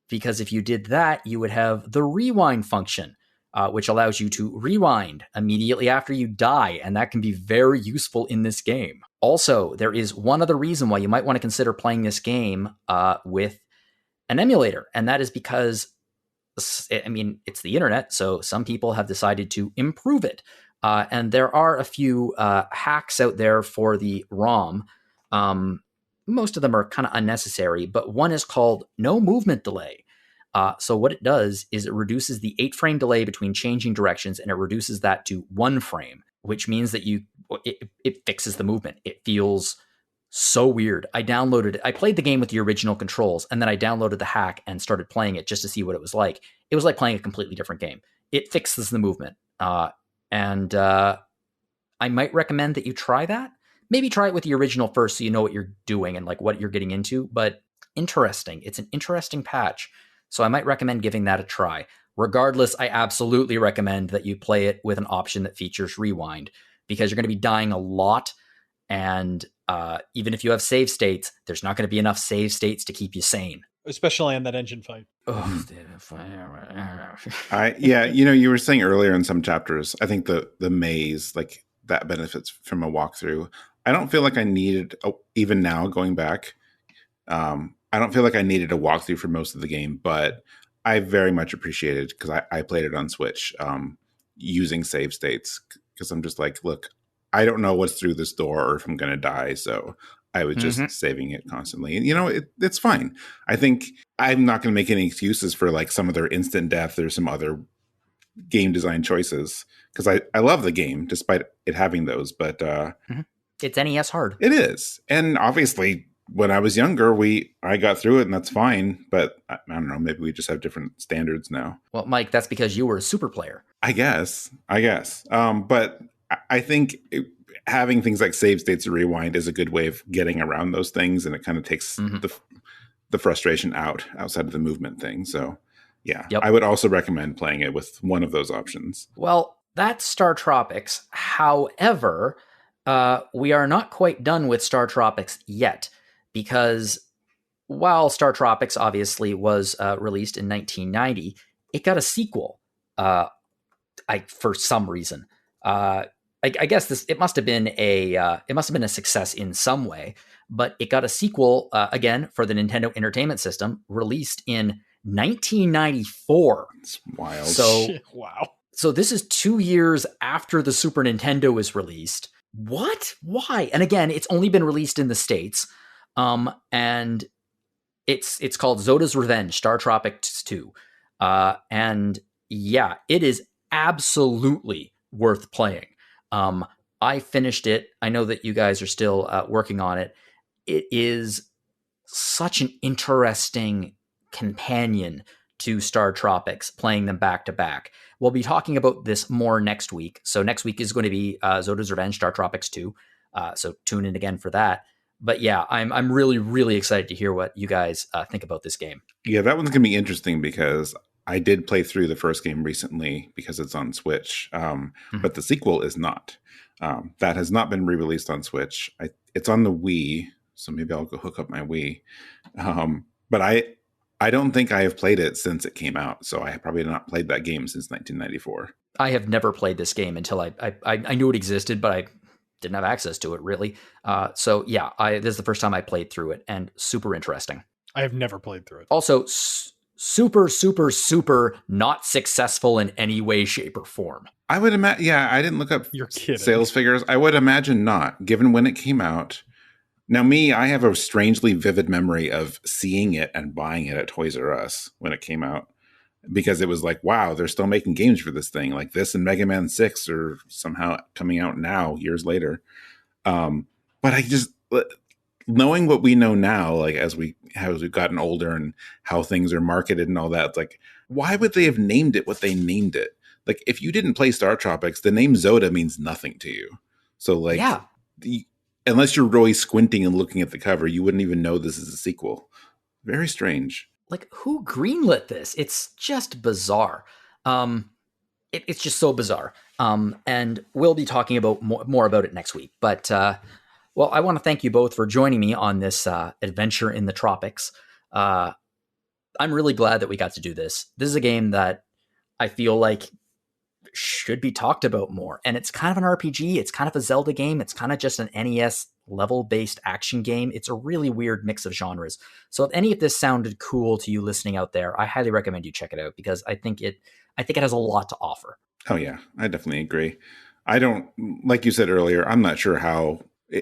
because if you did that, you would have the rewind function, which allows you to rewind immediately after you die, and that can be very useful in this game. Also, there is one other reason why you might want to consider playing this game with an emulator, and that is because it's the internet, so some people have decided to improve it. And there are a few hacks out there for the ROM Most of them are kind of unnecessary, but one is called no movement delay. So what it does is it reduces the 8-frame delay between changing directions, and it reduces that to 1 frame, which means that it fixes the movement. It feels so weird. I played the game with the original controls, and then I downloaded the hack and started playing it just to see what it was like. It was like playing a completely different game. It fixes the movement. And I might recommend that you try that. Maybe try it with the original first so you know what you're doing and like what you're getting into. But interesting. It's an interesting patch. So I might recommend giving that a try. Regardless, I absolutely recommend that you play it with an option that features rewind, because you're going to be dying a lot. And even if you have save states, there's not going to be enough save states to keep you sane. Especially on that engine fight. Oh, you were saying earlier in some chapters, I think the maze, like that benefits from a walkthrough. I don't feel like I needed, even now going back, I don't feel like I needed a walkthrough for most of the game, but I very much appreciate it because I played it on Switch using save states, because I'm just like, look, I don't know what's through this door or if I'm going to die. So I was just saving it constantly. And, it's fine. I think I'm not going to make any excuses for like some of their instant death or some other game design choices, because I love the game despite it having those. But it's NES hard. It is. And obviously, when I was younger, I got through it, and that's fine. But I don't know, maybe we just have different standards now. Well, Mike, that's because you were a super player. I guess. But I think having things like save states or rewind is a good way of getting around those things, and it kind of takes the frustration outside of the movement thing. So, yeah, I would also recommend playing it with one of those options. Well, that's StarTropics. However, we are not quite done with StarTropics yet, because while StarTropics obviously was released in 1990, it got a sequel for some reason. I guess it must have been a success in some way, but it got a sequel again for the Nintendo Entertainment System, released in 1994. It's wild. So wow. So this is 2 years after the Super Nintendo was released. What? Why? And again, it's only been released in the States. And it's called Zoda's Revenge, StarTropics 2. And yeah, it is absolutely worth playing. I finished it. I know that you guys are still working on it. It is such an interesting companion to StarTropics, playing them back to back. We'll be talking about this more next week. So next week is going to be Zoda's Revenge, StarTropics 2. So tune in again for that. But yeah, I'm really, really excited to hear what you guys think about this game. Yeah, that one's going to be interesting because I did play through the first game recently because it's on Switch, but the sequel is not. That has not been re-released on Switch. It's on the Wii, so maybe I'll go hook up my Wii. But I don't think I have played it since it came out, so I have probably not played that game since 1994. I have never played this game until I knew it existed, but I didn't have access to it really. So yeah, this is the first time I played through it, and super interesting. I have never played through it. Also, super, super, super not successful in any way, shape, or form. I would imagine. Yeah, I didn't look up You're kidding. Sales figures. I would imagine not, given when it came out. Now, I have a strangely vivid memory of seeing it and buying it at Toys R Us when it came out, because it was like, wow, they're still making games for this thing. Like this and Mega Man 6 are somehow coming out now, years later. But I just, knowing what we know now, like as we've gotten older and how things are marketed and all that, it's like, why would they have named it what they named it? Like, if you didn't play StarTropics, the name Zoda means nothing to you. So, like, yeah. Unless you're really squinting and looking at the cover, you wouldn't even know this is a sequel. Very strange. Like, who greenlit this? It's just bizarre. It's just so bizarre. And we'll be talking about more about it next week. But, well, I want to thank you both for joining me on this adventure in the tropics. I'm really glad that we got to do this. This is a game that I feel like should be talked about more. And it's kind of an RPG. It's kind of a Zelda game. It's kind of just an NES level-based action game. It's a really weird mix of genres. So if any of this sounded cool to you listening out there, I highly recommend you check it out, because I think it has a lot to offer. Oh yeah, I definitely agree. I don't, like you said earlier, I'm not sure how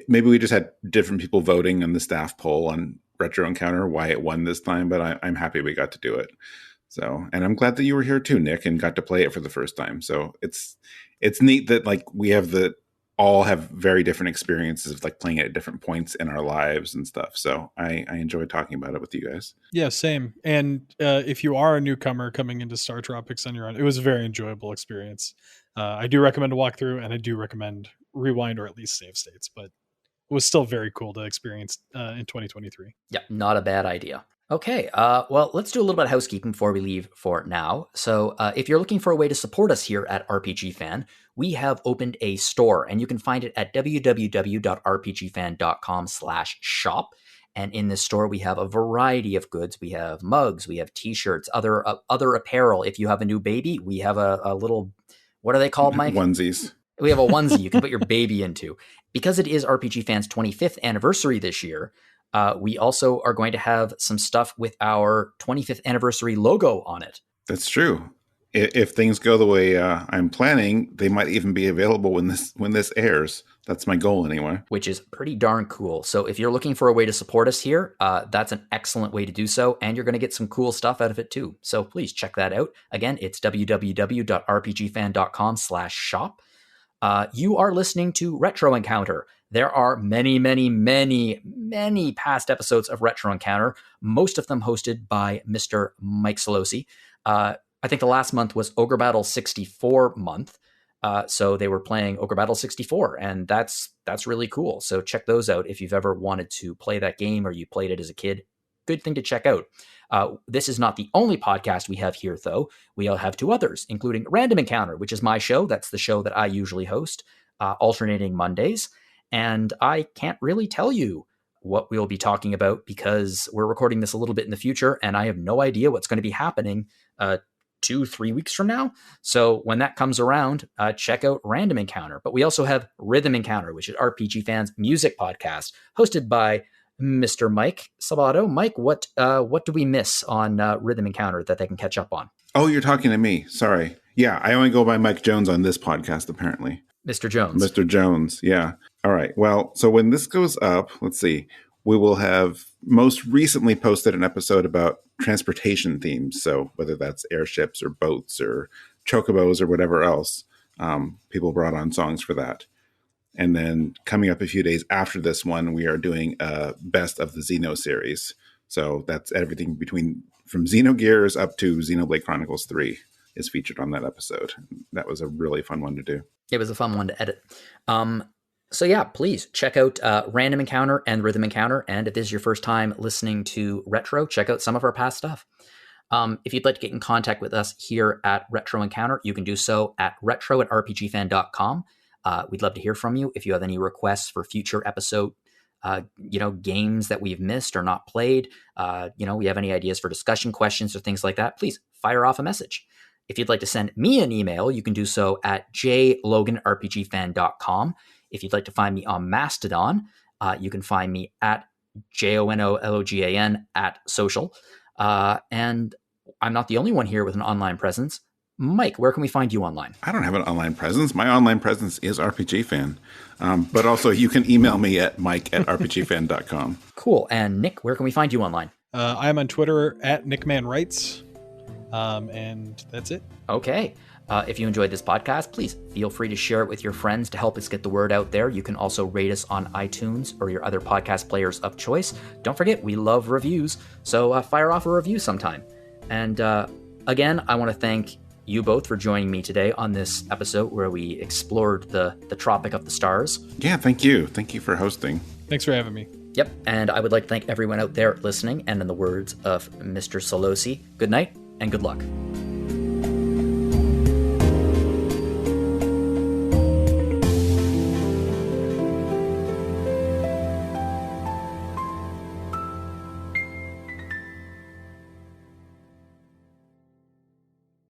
maybe we just had different people voting on the staff poll on Retro Encounter why it won this time, but I'm happy we got to do it. So, and I'm glad that you were here too, Nick, and got to play it for the first time. So it's neat that like we have all have very different experiences of like playing it at different points in our lives and stuff. So I enjoyed talking about it with you guys. Yeah, same. And if you are a newcomer coming into StarTropics on your own, it was a very enjoyable experience. I do recommend a walkthrough, and I do recommend rewind or at least save states, but it was still very cool to experience in 2023. Yeah, not a bad idea. Okay, well, let's do a little bit of housekeeping before we leave for now. So if you're looking for a way to support us here at RPG Fan, we have opened a store, and you can find it at www.rpgfan.com/shop. And in this store, we have a variety of goods. We have mugs, we have t-shirts, other apparel. If you have a new baby, we have a little, what are they called, Mike? Onesies. We have a onesie you can put your baby into. Because it is RPG Fan's 25th anniversary this year, we also are going to have some stuff with our 25th anniversary logo on it. That's true. If things go the way I'm planning, they might even be available when this airs. That's my goal anyway. Which is pretty darn cool. So if you're looking for a way to support us here, that's an excellent way to do so. And you're going to get some cool stuff out of it too. So please check that out. Again, it's www.rpgfan.com/shop. You are listening to Retro Encounter. There are many, many, many, many past episodes of Retro Encounter, most of them hosted by Mr. Mike Solosi. I think the last month was Ogre Battle 64 month. So they were playing Ogre Battle 64, and that's really cool. So check those out if you've ever wanted to play that game or you played it as a kid. Good thing to check out. This is not the only podcast we have here, though. We all have two others, including Random Encounter, which is my show. That's the show that I usually host, alternating Mondays. And I can't really tell you what we'll be talking about because we're recording this a little bit in the future, and I have no idea what's going to be happening 2-3 weeks from now. So when that comes around, check out Random Encounter. But we also have Rhythm Encounter, which is RPG Fans' music podcast, hosted by Mr. Mike Salbato. Mike, what do we miss on Rhythm Encounter that they can catch up on? Oh, you're talking to me. Sorry. Yeah, I only go by Mike Jones on this podcast, apparently. Mr. Jones. Mr. Jones, yeah. All right. Well, so when this goes up, let's see, we will have most recently posted an episode about transportation themes. So whether that's airships or boats or chocobos or whatever else, people brought on songs for that. And then coming up a few days after this one, we are doing a best of the Xeno series. So that's everything from Xenogears up to Xenoblade Chronicles 3 is featured on that episode. That was a really fun one to do. It was a fun one to edit. So yeah, please check out Random Encounter and Rhythm Encounter. And if this is your first time listening to Retro, check out some of our past stuff. If you'd like to get in contact with us here at Retro Encounter, you can do so at retro@rpgfan.com. We'd love to hear from you. If you have any requests for future episode, games that we've missed or not played, we have any ideas for discussion questions or things like that, please fire off a message. If you'd like to send me an email, you can do so at jlogan@rpgfan.com. If you'd like to find me on Mastodon, you can find me at JONOLOGAN @social. And I'm not the only one here with an online presence. Mike, where can we find you online? I don't have an online presence. My online presence is RPG Fan. But also you can email me at mike@rpgfan.com. Cool. And Nick, where can we find you online? I'm on Twitter at NickmanWrites. And that's it. Okay. If you enjoyed this podcast, please feel free to share it with your friends to help us get the word out there. You can also rate us on iTunes or your other podcast players of choice. Don't forget, we love reviews, so fire off a review sometime. And again, I want to thank you both for joining me today on this episode where we explored the Tropic of the Stars. Yeah, thank you. Thank you for hosting. Thanks for having me. Yep, and I would like to thank everyone out there listening, and in the words of Mr. Solosi, good night and good luck.